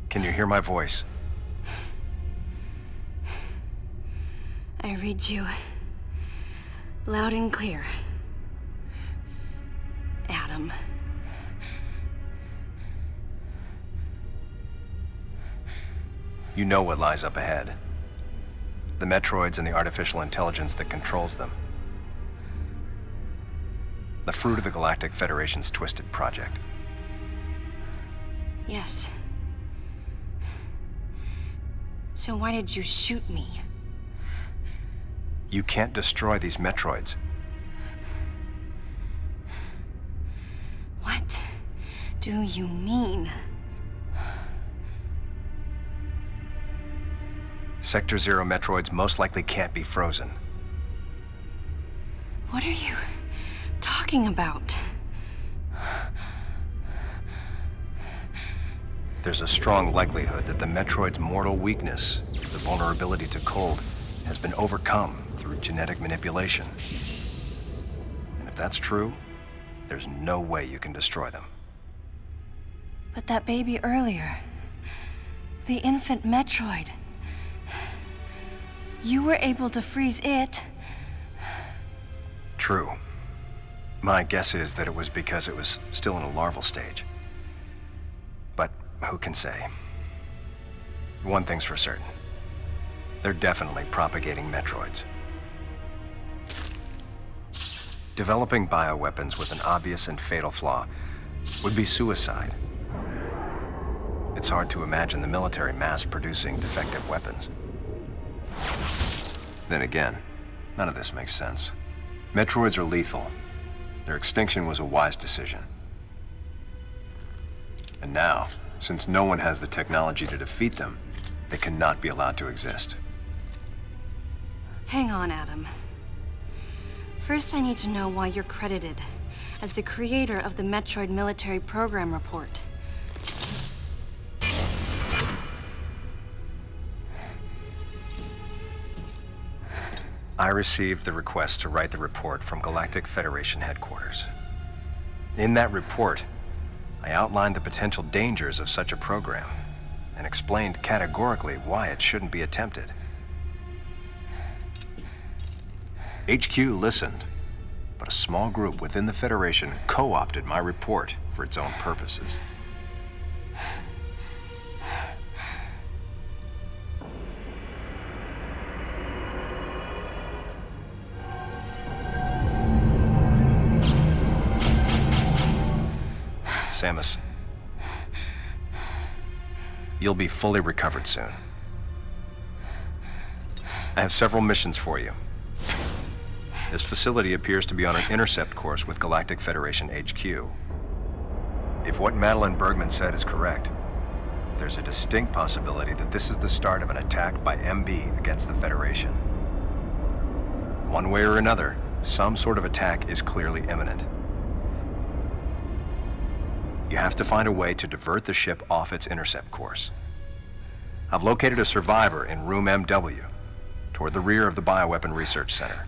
can you hear my voice? I read you loud and clear, Adam. You know what lies up ahead. The Metroids and the artificial intelligence that controls them. The fruit of the Galactic Federation's twisted project. Yes. So why did you shoot me? You can't destroy these Metroids. What do you mean? Sector Zero Metroids most likely can't be frozen. What are you talking about? There's a strong likelihood that the Metroid's mortal weakness, the vulnerability to cold, has been overcome through genetic manipulation. And if that's true, there's no way you can destroy them. But that baby earlier, the infant Metroid, you were able to freeze it. True. My guess is that it was because it was still in a larval stage. But who can say? One thing's for certain. They're definitely propagating Metroids. Developing bioweapons with an obvious and fatal flaw would be suicide. It's hard to imagine the military mass-producing defective weapons. Then again, none of this makes sense. Metroids are lethal. Their extinction was a wise decision. And now, since no one has the technology to defeat them, they cannot be allowed to exist. Hang on, Adam. First, I need to know why you're credited as the creator of the Metroid Military Program Report. I received the request to write the report from Galactic Federation headquarters. In that report, I outlined the potential dangers of such a program and explained categorically why it shouldn't be attempted. HQ listened, but a small group within the Federation co-opted my report for its own purposes. Samus, you'll be fully recovered soon. I have several missions for you. This facility appears to be on an intercept course with Galactic Federation HQ. If what Madeline Bergman said is correct, there's a distinct possibility that this is the start of an attack by MB against the Federation. One way or another, some sort of attack is clearly imminent. You have to find a way to divert the ship off its intercept course. I've located a survivor in room MW, toward the rear of the Bioweapon Research Center.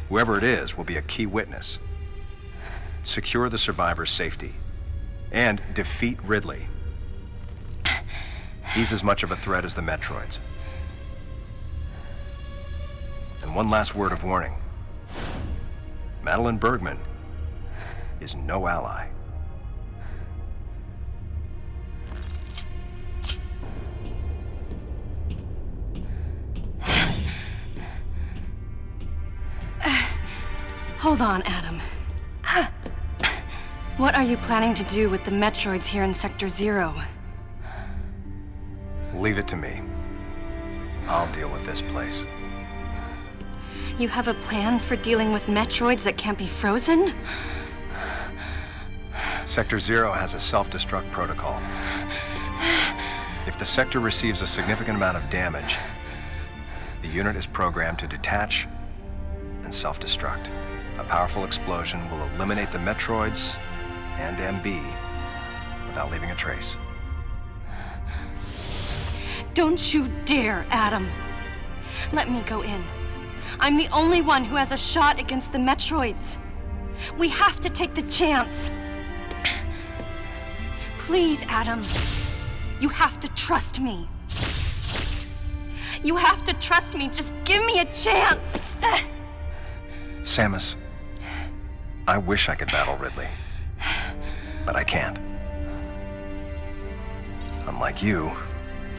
Whoever it is will be a key witness. Secure the survivor's safety, and defeat Ridley. He's as much of a threat as the Metroids. And one last word of warning. Madeline Bergman is no ally. Hold on, Adam. What are you planning to do with the Metroids here in Sector 0? Leave it to me. I'll deal with this place. You have a plan for dealing with Metroids that can't be frozen? Sector 0 has a self-destruct protocol. If the sector receives a significant amount of damage, the unit is programmed to detach and self-destruct. A powerful explosion will eliminate the Metroids and MB without leaving a trace. Don't you dare, Adam. Let me go in. I'm the only one who has a shot against the Metroids. We have to take the chance. Please, Adam. You have to trust me. You have to trust me. Just give me a chance. Samus, I wish I could battle Ridley, but I can't. Unlike you,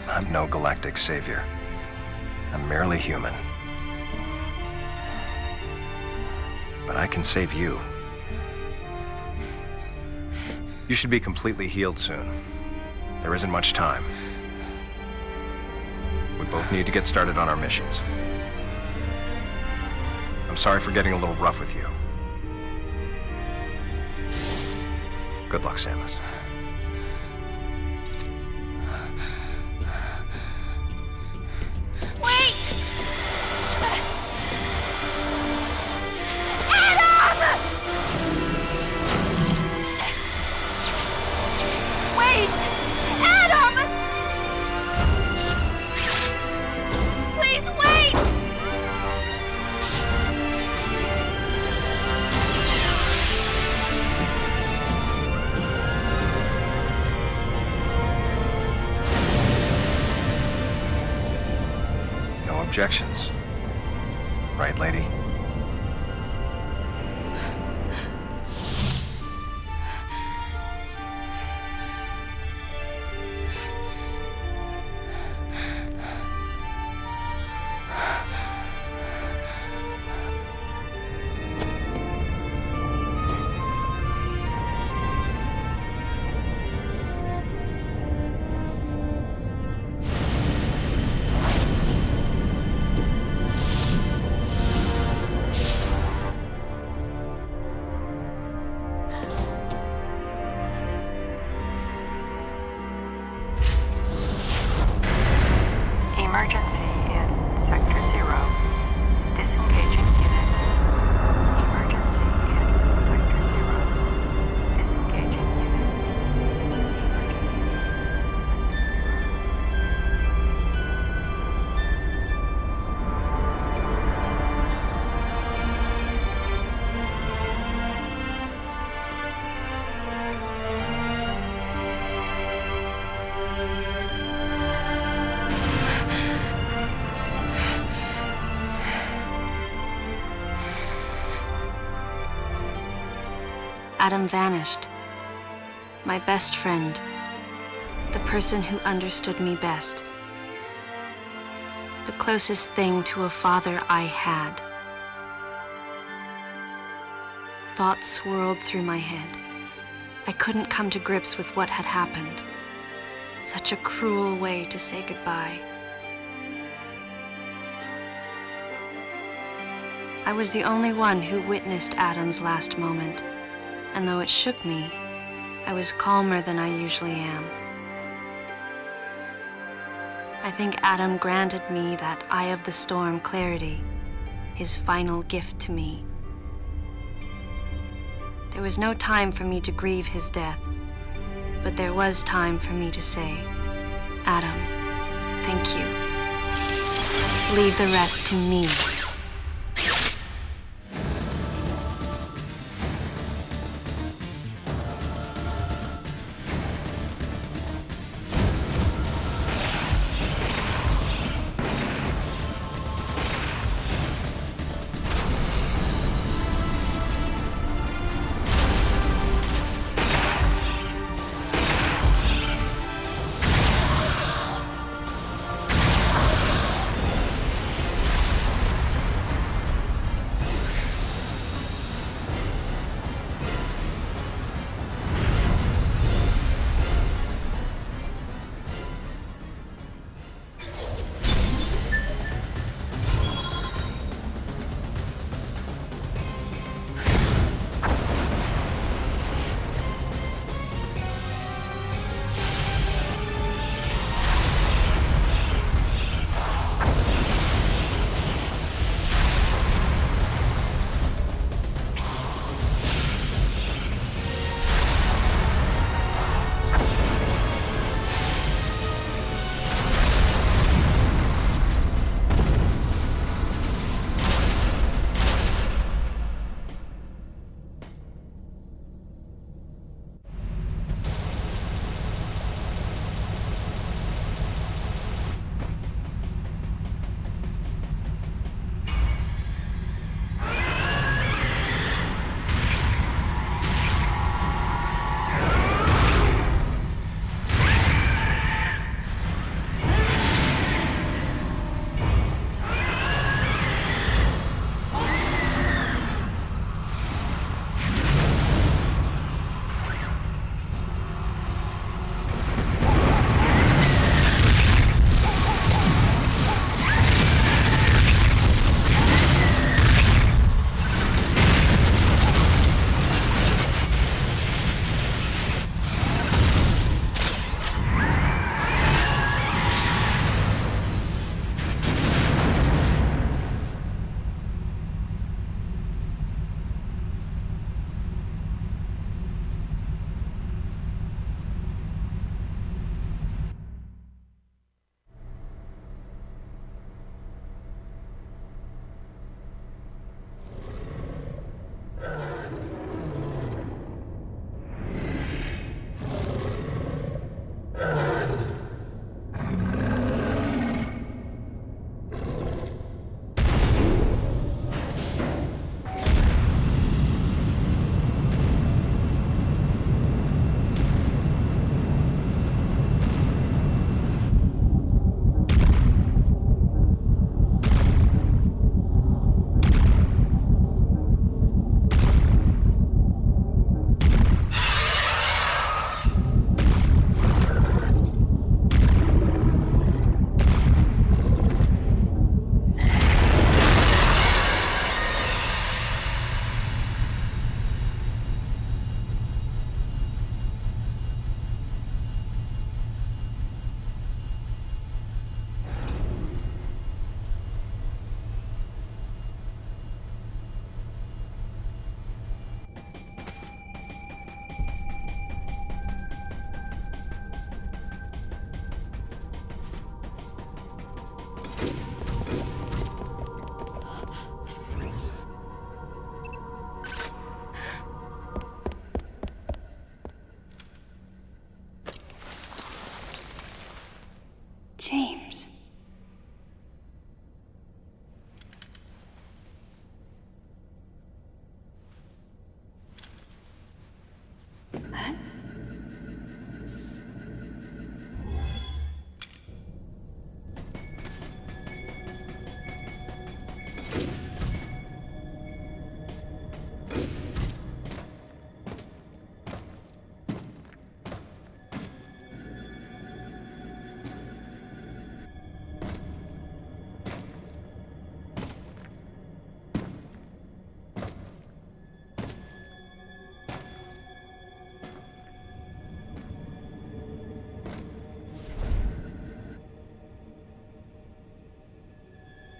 I'm no galactic savior. I'm merely human. But I can save you. You should be completely healed soon. There isn't much time. We both need to get started on our missions. I'm sorry for getting a little rough with you. Good luck, Samus. Wait! Adam! Wait! Adam! Please wait! No objections. Right, lady? Emergency in Sector 0. Disengaging unit. Emergency in Sector 0. Disengaging unit. Adam vanished. My best friend. The person who understood me best. The closest thing to a father I had. Thoughts swirled through my head. I couldn't come to grips with what had happened. Such a cruel way to say goodbye. I was the only one who witnessed Adam's last moment, and though it shook me, I was calmer than I usually am. I think Adam granted me that Eye of the Storm clarity, his final gift to me. There was no time for me to grieve his death, but there was time for me to say, Adam, thank you. Leave the rest to me.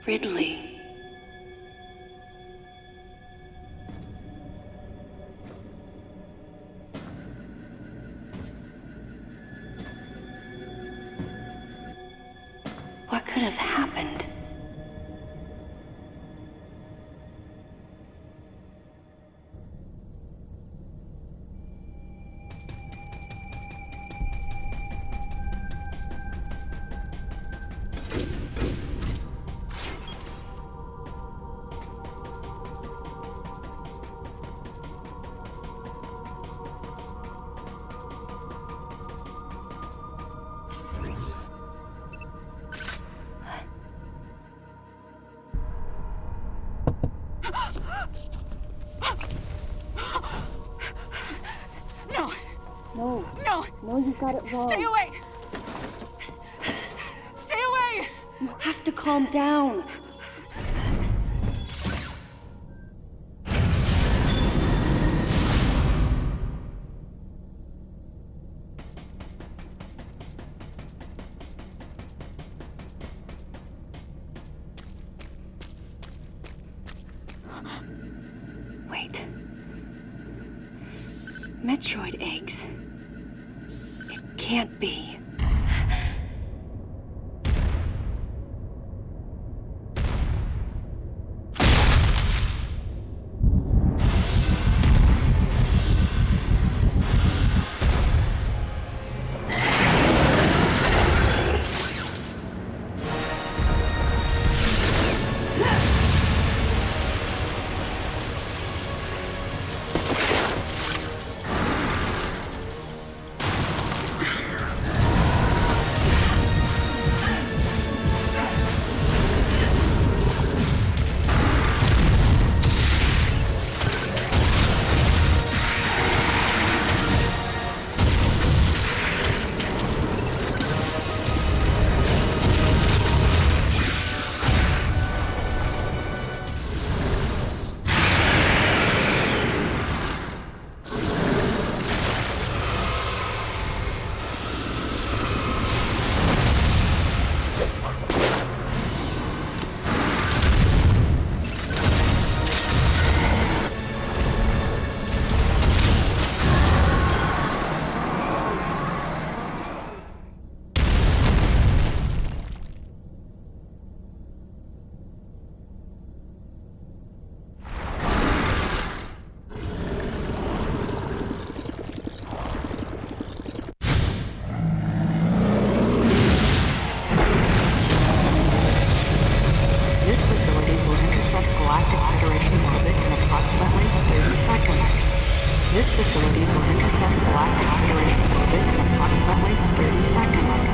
Ridley. What could have happened? No, you got it wrong. Stay away! Stay away! You have to calm down. Wait. Metroid eggs. It can't be. This facility will intersect Galactic Federation orbit in approximately 30 seconds. This facility will intersect Galactic Federation orbit in approximately 30 seconds.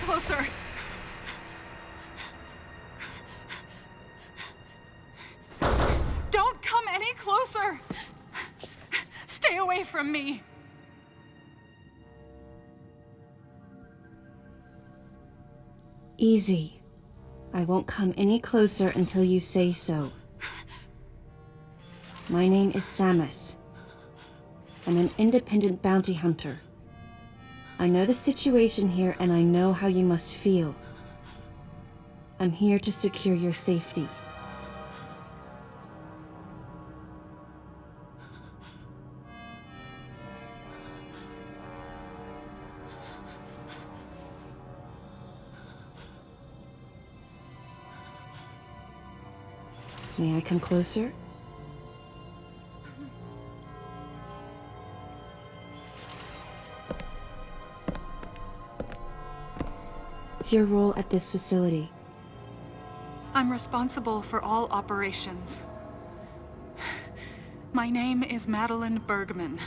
closer. Don't come any closer. Stay away from me. Easy. I won't come any closer until you say so. My name is Samus. I'm an independent bounty hunter. I know the situation here and I know how you must feel. I'm here to secure your safety. May I come closer? What's your role at this facility? I'm responsible for all operations. My name is Madeline Bergman.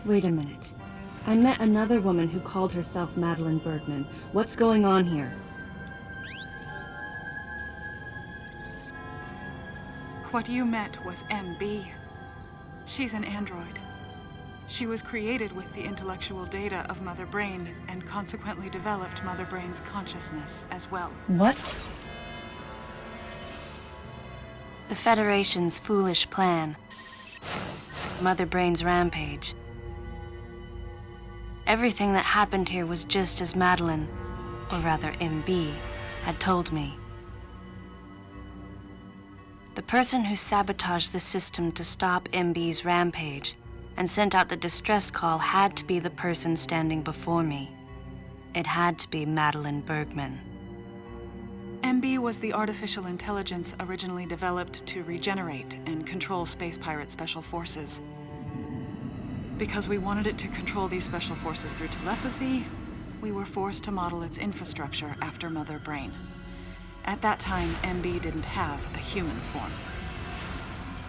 Wait a minute. I met another woman who called herself Madeline Bergman. What's going on here? What you met was MB. She's an android. She was created with the intellectual data of Mother Brain and consequently developed Mother Brain's consciousness as well. What? The Federation's foolish plan. Mother Brain's rampage. Everything that happened here was just as Madeline, or rather MB, had told me. The person who sabotaged the system to stop MB's rampage and sent out the distress call had to be the person standing before me. It had to be Madeline Bergman. MB was the artificial intelligence originally developed to regenerate and control space pirate special forces. Because we wanted it to control these special forces through telepathy, we were forced to model its infrastructure after Mother Brain. At that time, MB didn't have a human form.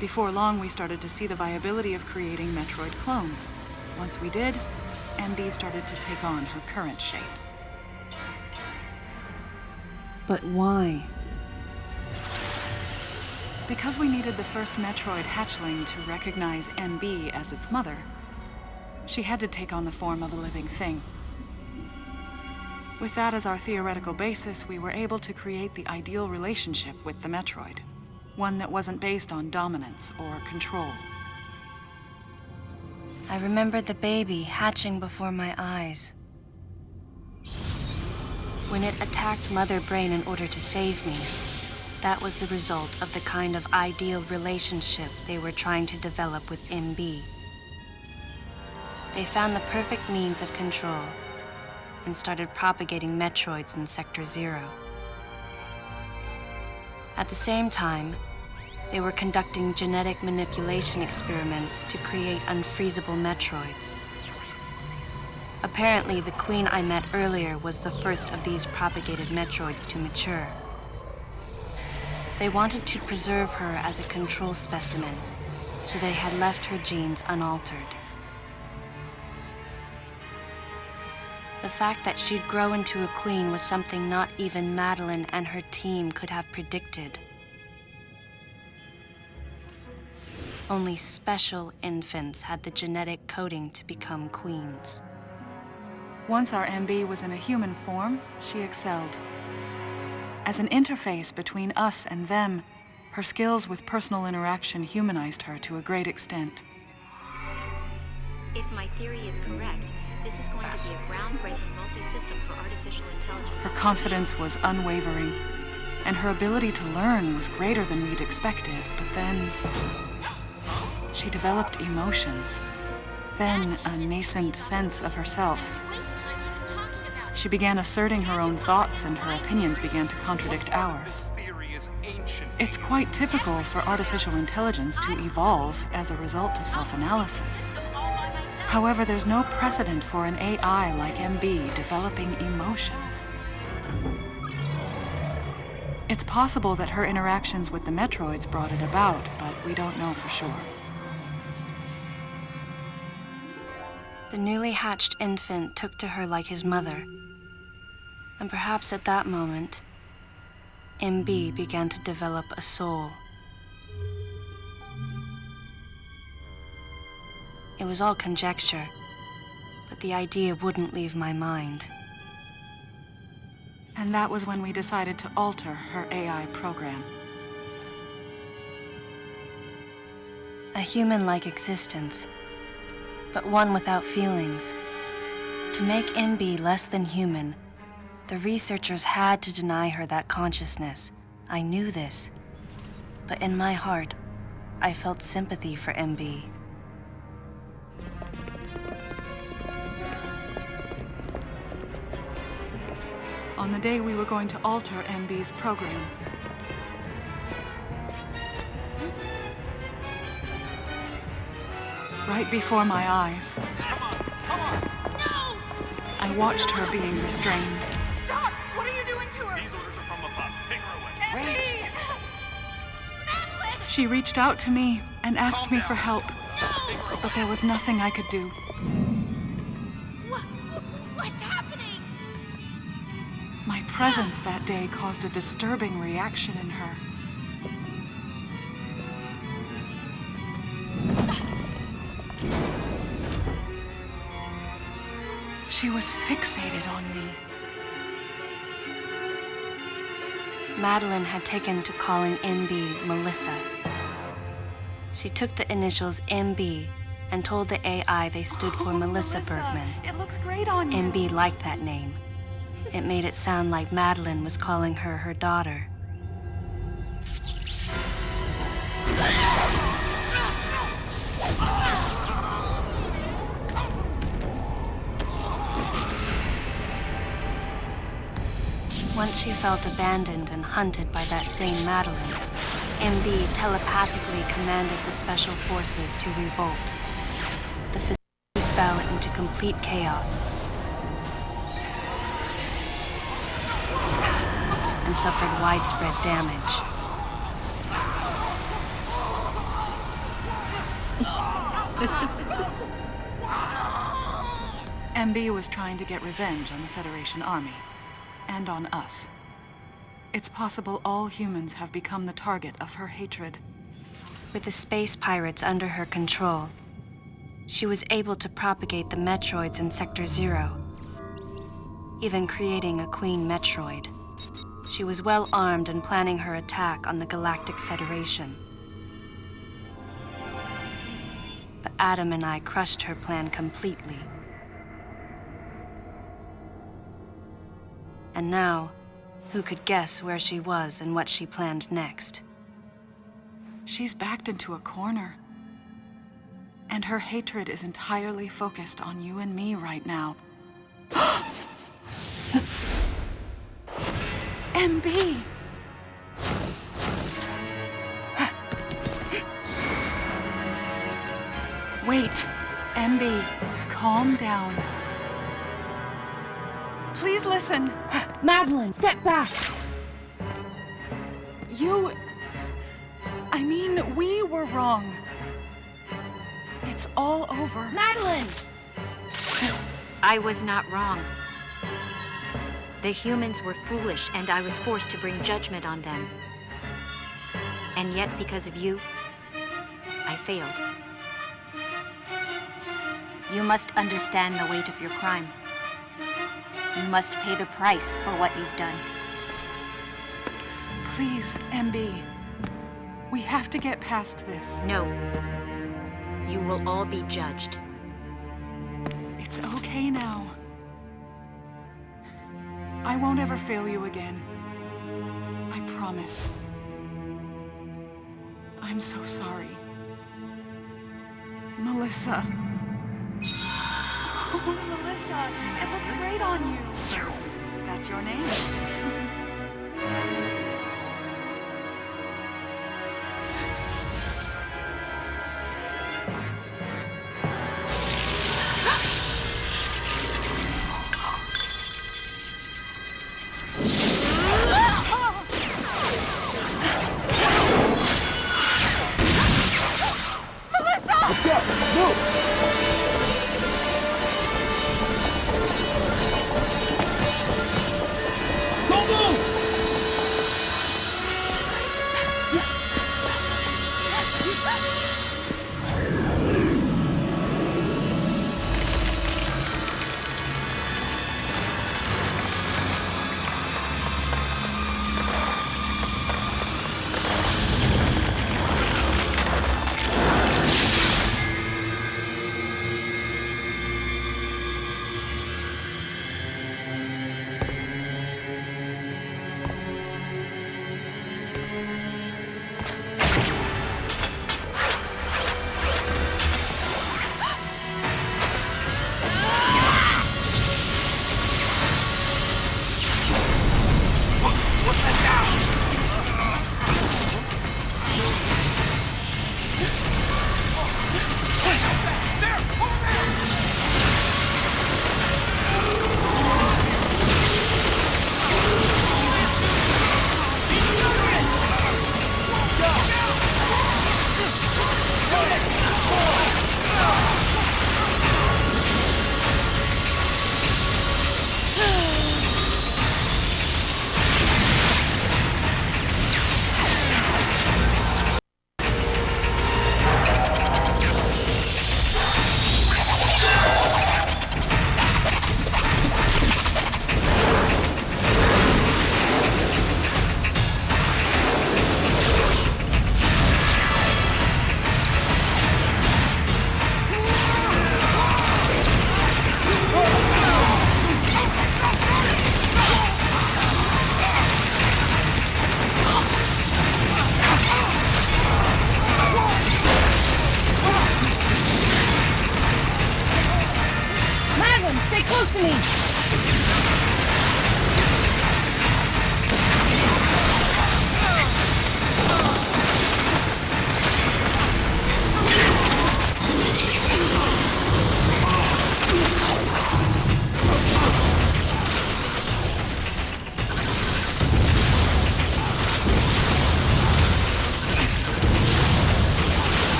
Before long, we started to see the viability of creating Metroid clones. Once we did, MB started to take on her current shape. But why? Because we needed the first Metroid hatchling to recognize MB as its mother, she had to take on the form of a living thing. With that as our theoretical basis, we were able to create the ideal relationship with the Metroid. One that wasn't based on dominance or control. I remembered the baby hatching before my eyes. When it attacked Mother Brain in order to save me, that was the result of the kind of ideal relationship they were trying to develop with MB. They found the perfect means of control and started propagating Metroids in Sector 0. At the same time, they were conducting genetic manipulation experiments to create unfreezable Metroids. Apparently, the queen I met earlier was the first of these propagated Metroids to mature. They wanted to preserve her as a control specimen, so they had left her genes unaltered. The fact that she'd grow into a queen was something not even Madeline and her team could have predicted. Only special infants had the genetic coding to become queens. Once our MB was in a human form, she excelled. As an interface between us and them, her skills with personal interaction humanized her to a great extent. If my theory is correct, this is going to be a groundbreaking multi-system for artificial intelligence. Her confidence was unwavering, and her ability to learn was greater than we'd expected, but then she developed emotions, then a nascent sense of herself. She began asserting her own thoughts, and her opinions began to contradict ours. It's quite typical for artificial intelligence to evolve as a result of self-analysis. However, there's no precedent for an AI like MB developing emotions. It's possible that her interactions with the Metroids brought it about, but we don't know for sure. The newly hatched infant took to her like his mother. And perhaps at that moment, MB began to develop a soul. It was all conjecture, but the idea wouldn't leave my mind. And that was when we decided to alter her AI program. A human-like existence, but one without feelings. To make MB less than human, the researchers had to deny her that consciousness. I knew this, but in my heart, I felt sympathy for MB. On the day we were going to alter MB's program, right before my eyes, I watched her being restrained. Stop! What are you doing to her? These orders are from above. Take her away. Wait! She reached out to me and asked me for help, but there was nothing I could do. What's happening? My presence that day caused a disturbing reaction in her. She was fixated on me. Madeline had taken to calling MB Melissa. She took the initials MB and told the AI they stood for Melissa Bergman. It looks great on you. MB liked that name. It made it sound like Madeline was calling her her daughter. Once she felt abandoned and hunted by that same Madeline, MB telepathically commanded the special forces to revolt. The facility fell into complete chaos and suffered widespread damage. MB was trying to get revenge on the Federation Army. And on us. It's possible all humans have become the target of her hatred. With the space pirates under her control, she was able to propagate the Metroids in Sector 0, even creating a Queen Metroid. She was well armed and planning her attack on the Galactic Federation. But Adam and I crushed her plan completely. And now, who could guess where she was and what she planned next? She's backed into a corner. And her hatred is entirely focused on you and me right now. MB! Wait, MB, calm down. Please listen. Madeline, step back! We were wrong. It's all over. Madeline! I was not wrong. The humans were foolish, and I was forced to bring judgment on them. And yet, because of you, I failed. You must understand the weight of your crime. You must pay the price for what you've done. Please, MB. We have to get past this. No. You will all be judged. It's okay now. I won't ever fail you again. I promise. I'm so sorry. Melissa. Oh, Melissa, it looks great on you. That's your name.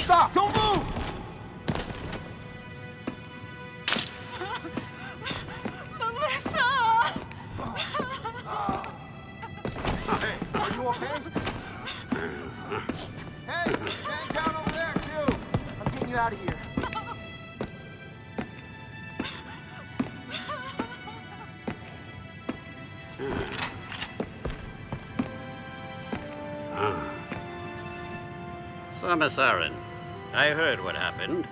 Stop! Don't move! Melissa! Hey, are you okay? Hey, hang down over there, too! I'm getting you out of here. So, Miss Aaron, I heard what happened.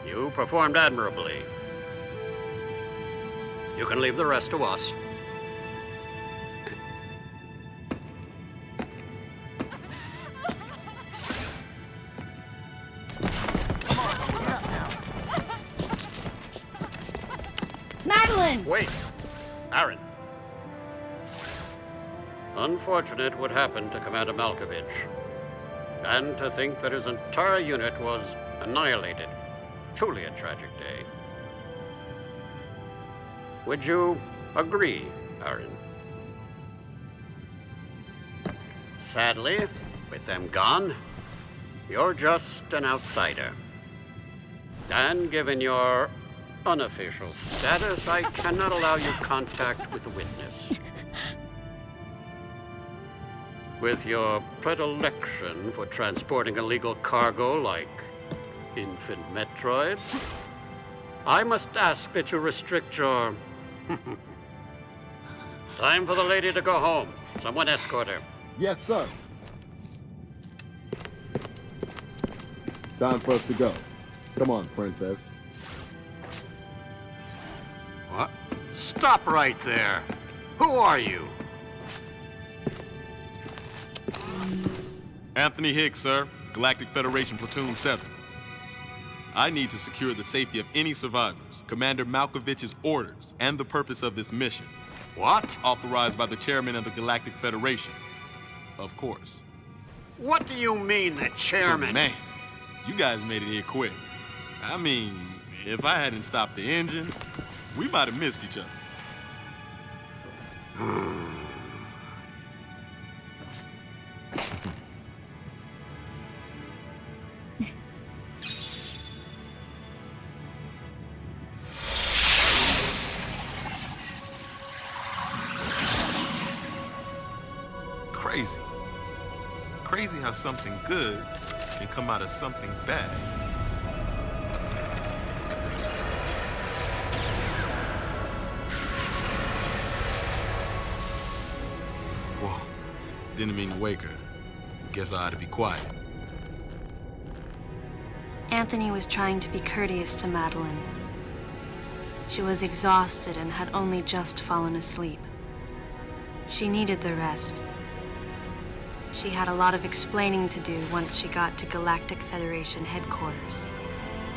You performed admirably. You can leave the rest to us. Come on, get up now. Madeline! Wait, Aaron. Unfortunate what happened to Commander Malkovich. And to think that his entire unit was annihilated. Truly a tragic day. Would you agree, Aaron? Sadly, with them gone, you're just an outsider. And given your unofficial status, I cannot allow you contact with the witness. With your predilection for transporting illegal cargo like infant Metroids, I must ask that you restrict your... Time for the lady to go home. Someone escort her. Yes, sir. Time for us to go. Come on, princess. What? Stop right there. Who are you? Anthony Hicks, sir. Galactic Federation Platoon 7. I need to secure the safety of any survivors, Commander Malkovich's orders, and the purpose of this mission. What? Authorized by the chairman of the Galactic Federation. Of course. What do you mean, the chairman? But man, you guys made it here quick. I mean, if I hadn't stopped the engines, we might have missed each other. Crazy. Crazy how something good can come out of something bad. Whoa, didn't mean to wake her. Guess I ought to be quiet. Anthony was trying to be courteous to Madeline. She was exhausted and had only just fallen asleep. She needed the rest. She had a lot of explaining to do once she got to Galactic Federation headquarters.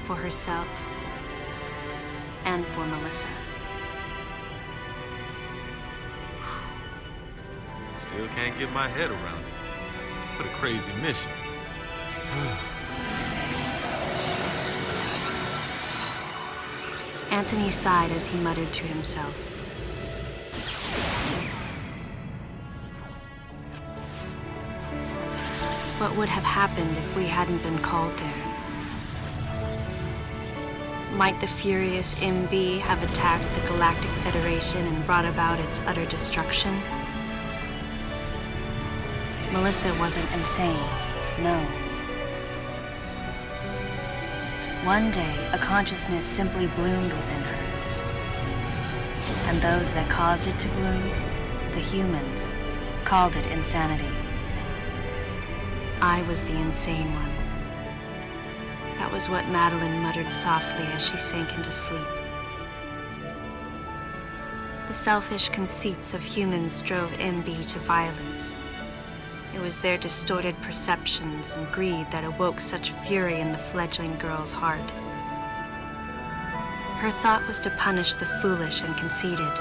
For herself and for Melissa. Still can't get my head around it. What a crazy mission. Anthony sighed as he muttered to himself. What would have happened if we hadn't been called there? Might the furious MB have attacked the Galactic Federation and brought about its utter destruction? Melissa wasn't insane, no. One day, a consciousness simply bloomed within her. And those that caused it to bloom, the humans, called it insanity. I was the insane one. That was what Madeline muttered softly as she sank into sleep. The selfish conceits of humans drove MB to violence. It was their distorted perceptions and greed that awoke such fury in the fledgling girl's heart. Her thought was to punish the foolish and conceited.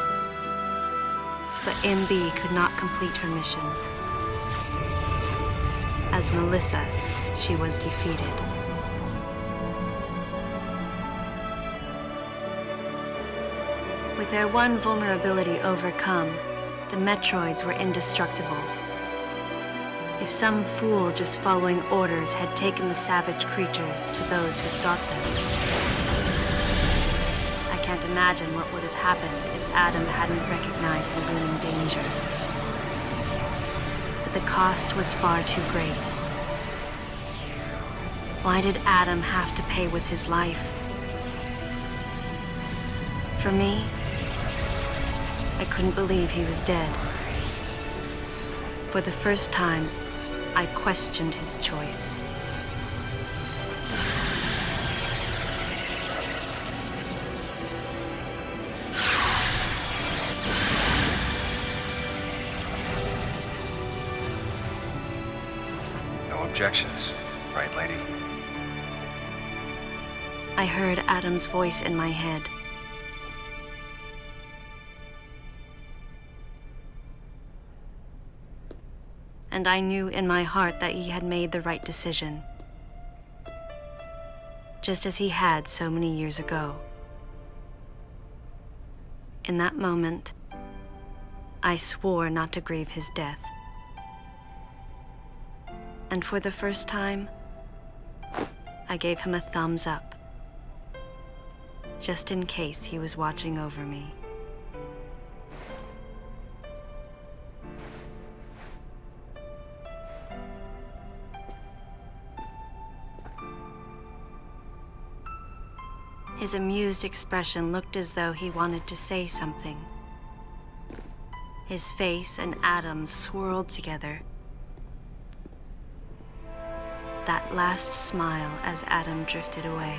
But MB could not complete her mission. As Melissa, she was defeated. With their one vulnerability overcome, the Metroids were indestructible. If some fool just following orders had taken the savage creatures to those who sought them. I can't imagine what would have happened if Adam hadn't recognized the looming danger. But the cost was far too great. Why did Adam have to pay with his life? For me, I couldn't believe he was dead. For the first time, I questioned his choice. No objections, right, lady? I heard Adam's voice in my head. And I knew in my heart that he had made the right decision. Just as he had so many years ago. In that moment, I swore not to grieve his death. And for the first time, I gave him a thumbs up. just in case he was watching over me. His amused expression looked as though he wanted to say something. His face and Adam's swirled together. That last smile as Adam drifted away.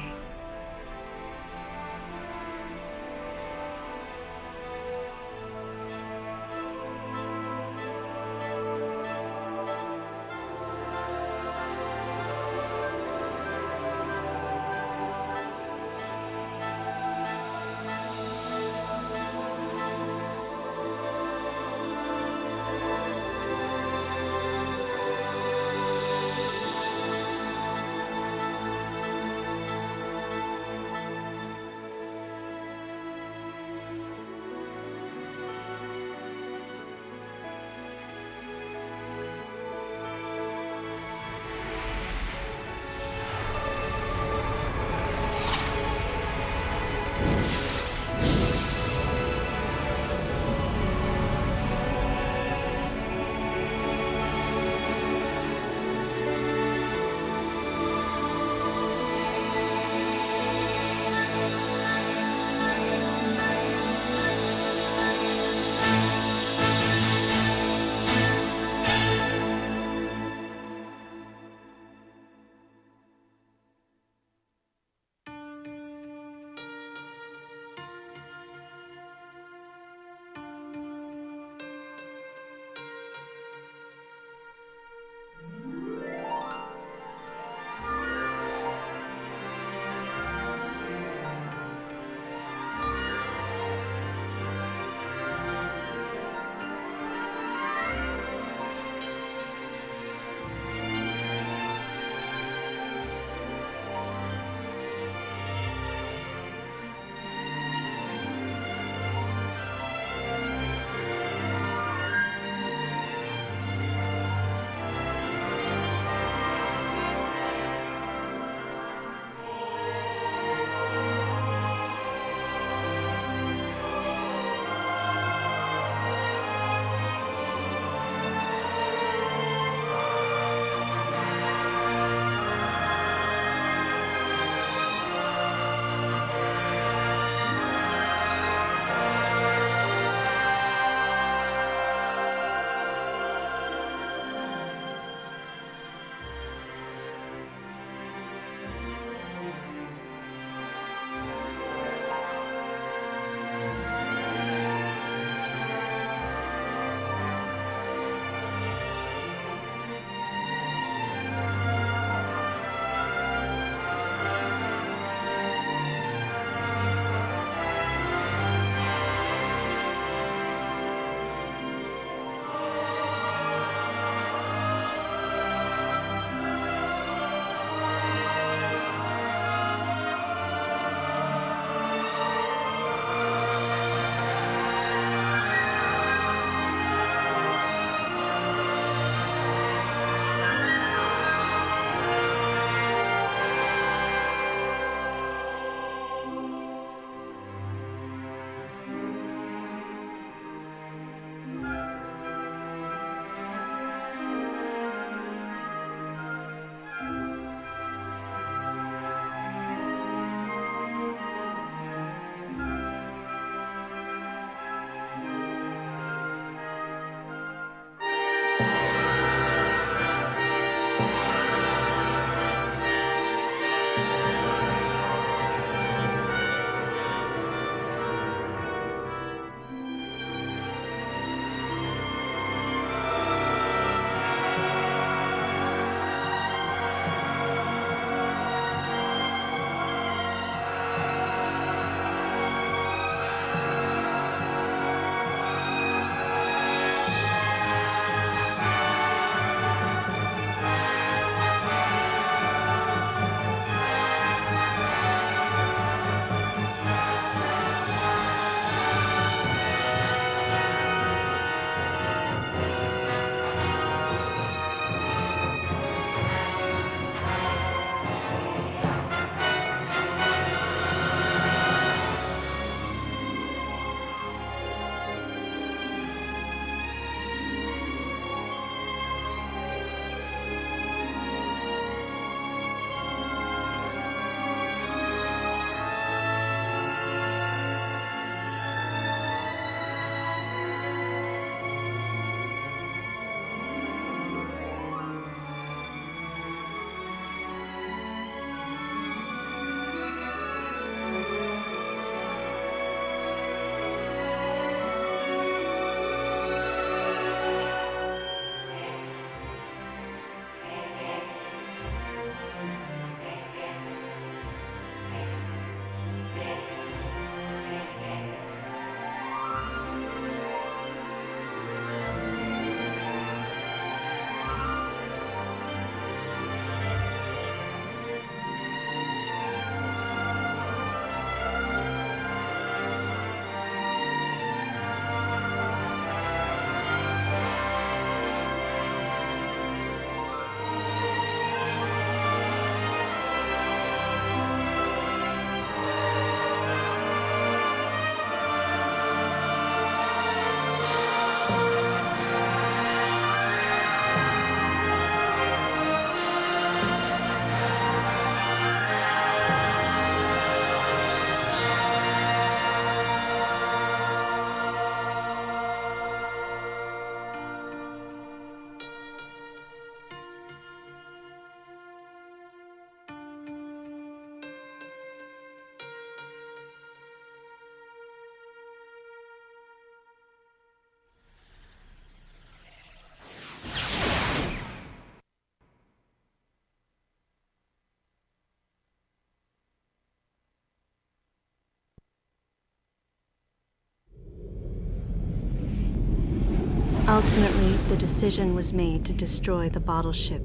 Ultimately, the decision was made to destroy the bottle ship,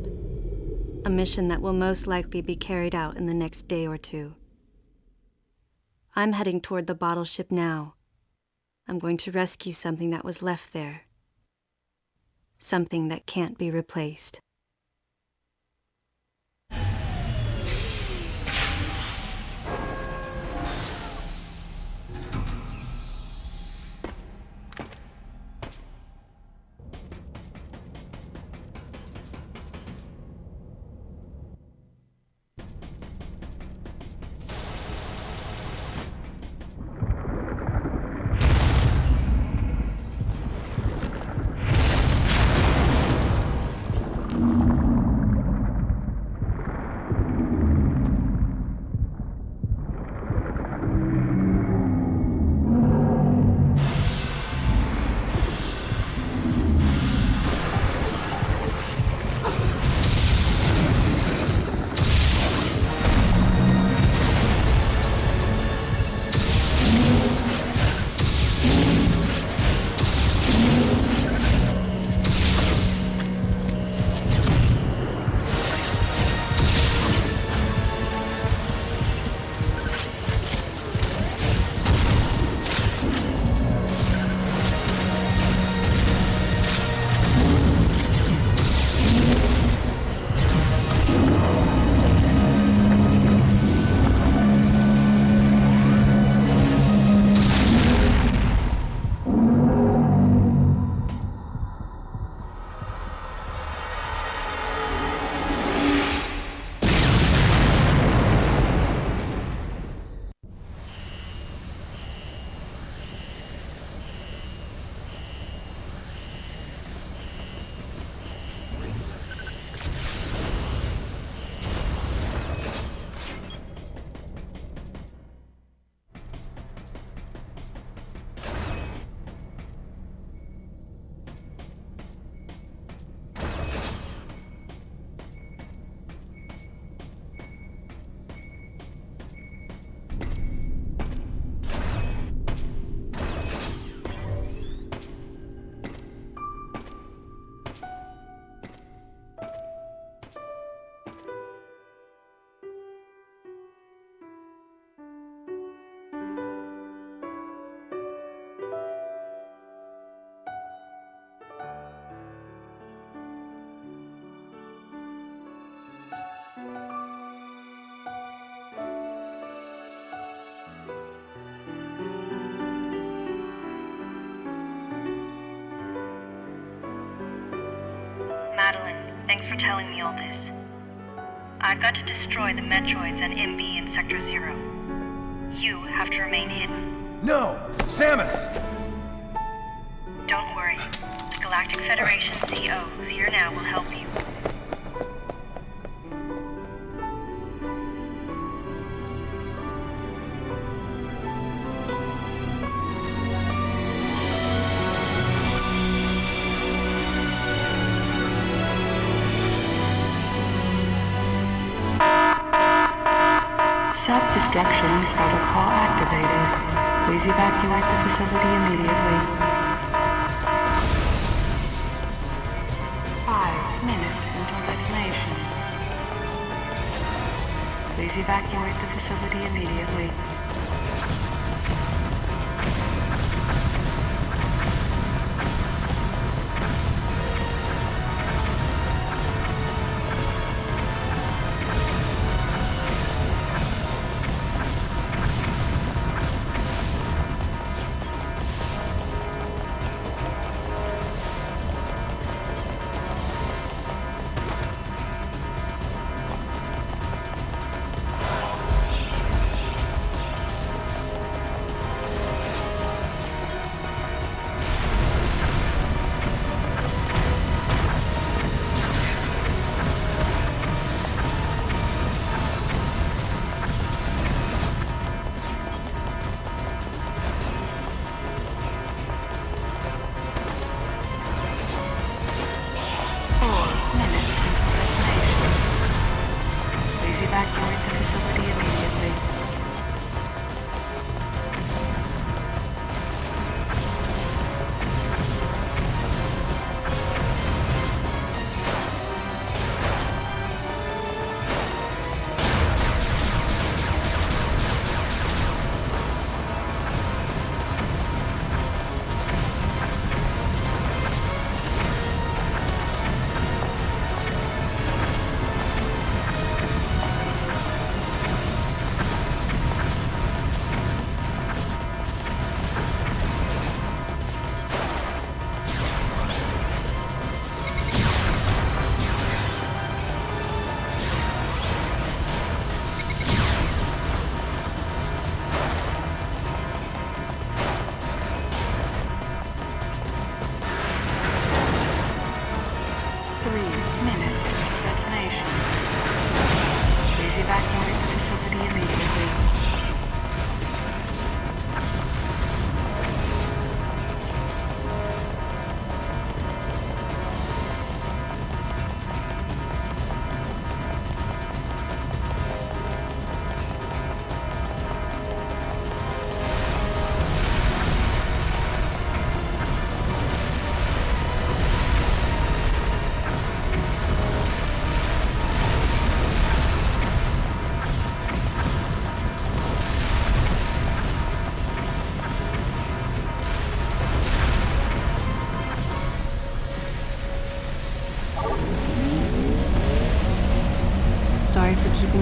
a mission that will most likely be carried out in the next day or two. I'm heading toward the bottle ship now. I'm going to rescue something that was left there. Something that can't be replaced. Madeline, thanks for telling me all this. I've got to destroy the Metroids and MB in Sector 0. You have to remain hidden. No! Samus! Don't worry. The Galactic Federation CO, who's here now, will help you. Self-destruction protocol activated. Please evacuate the facility immediately. 5 minutes until detonation. Please evacuate the facility immediately.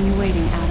continue waiting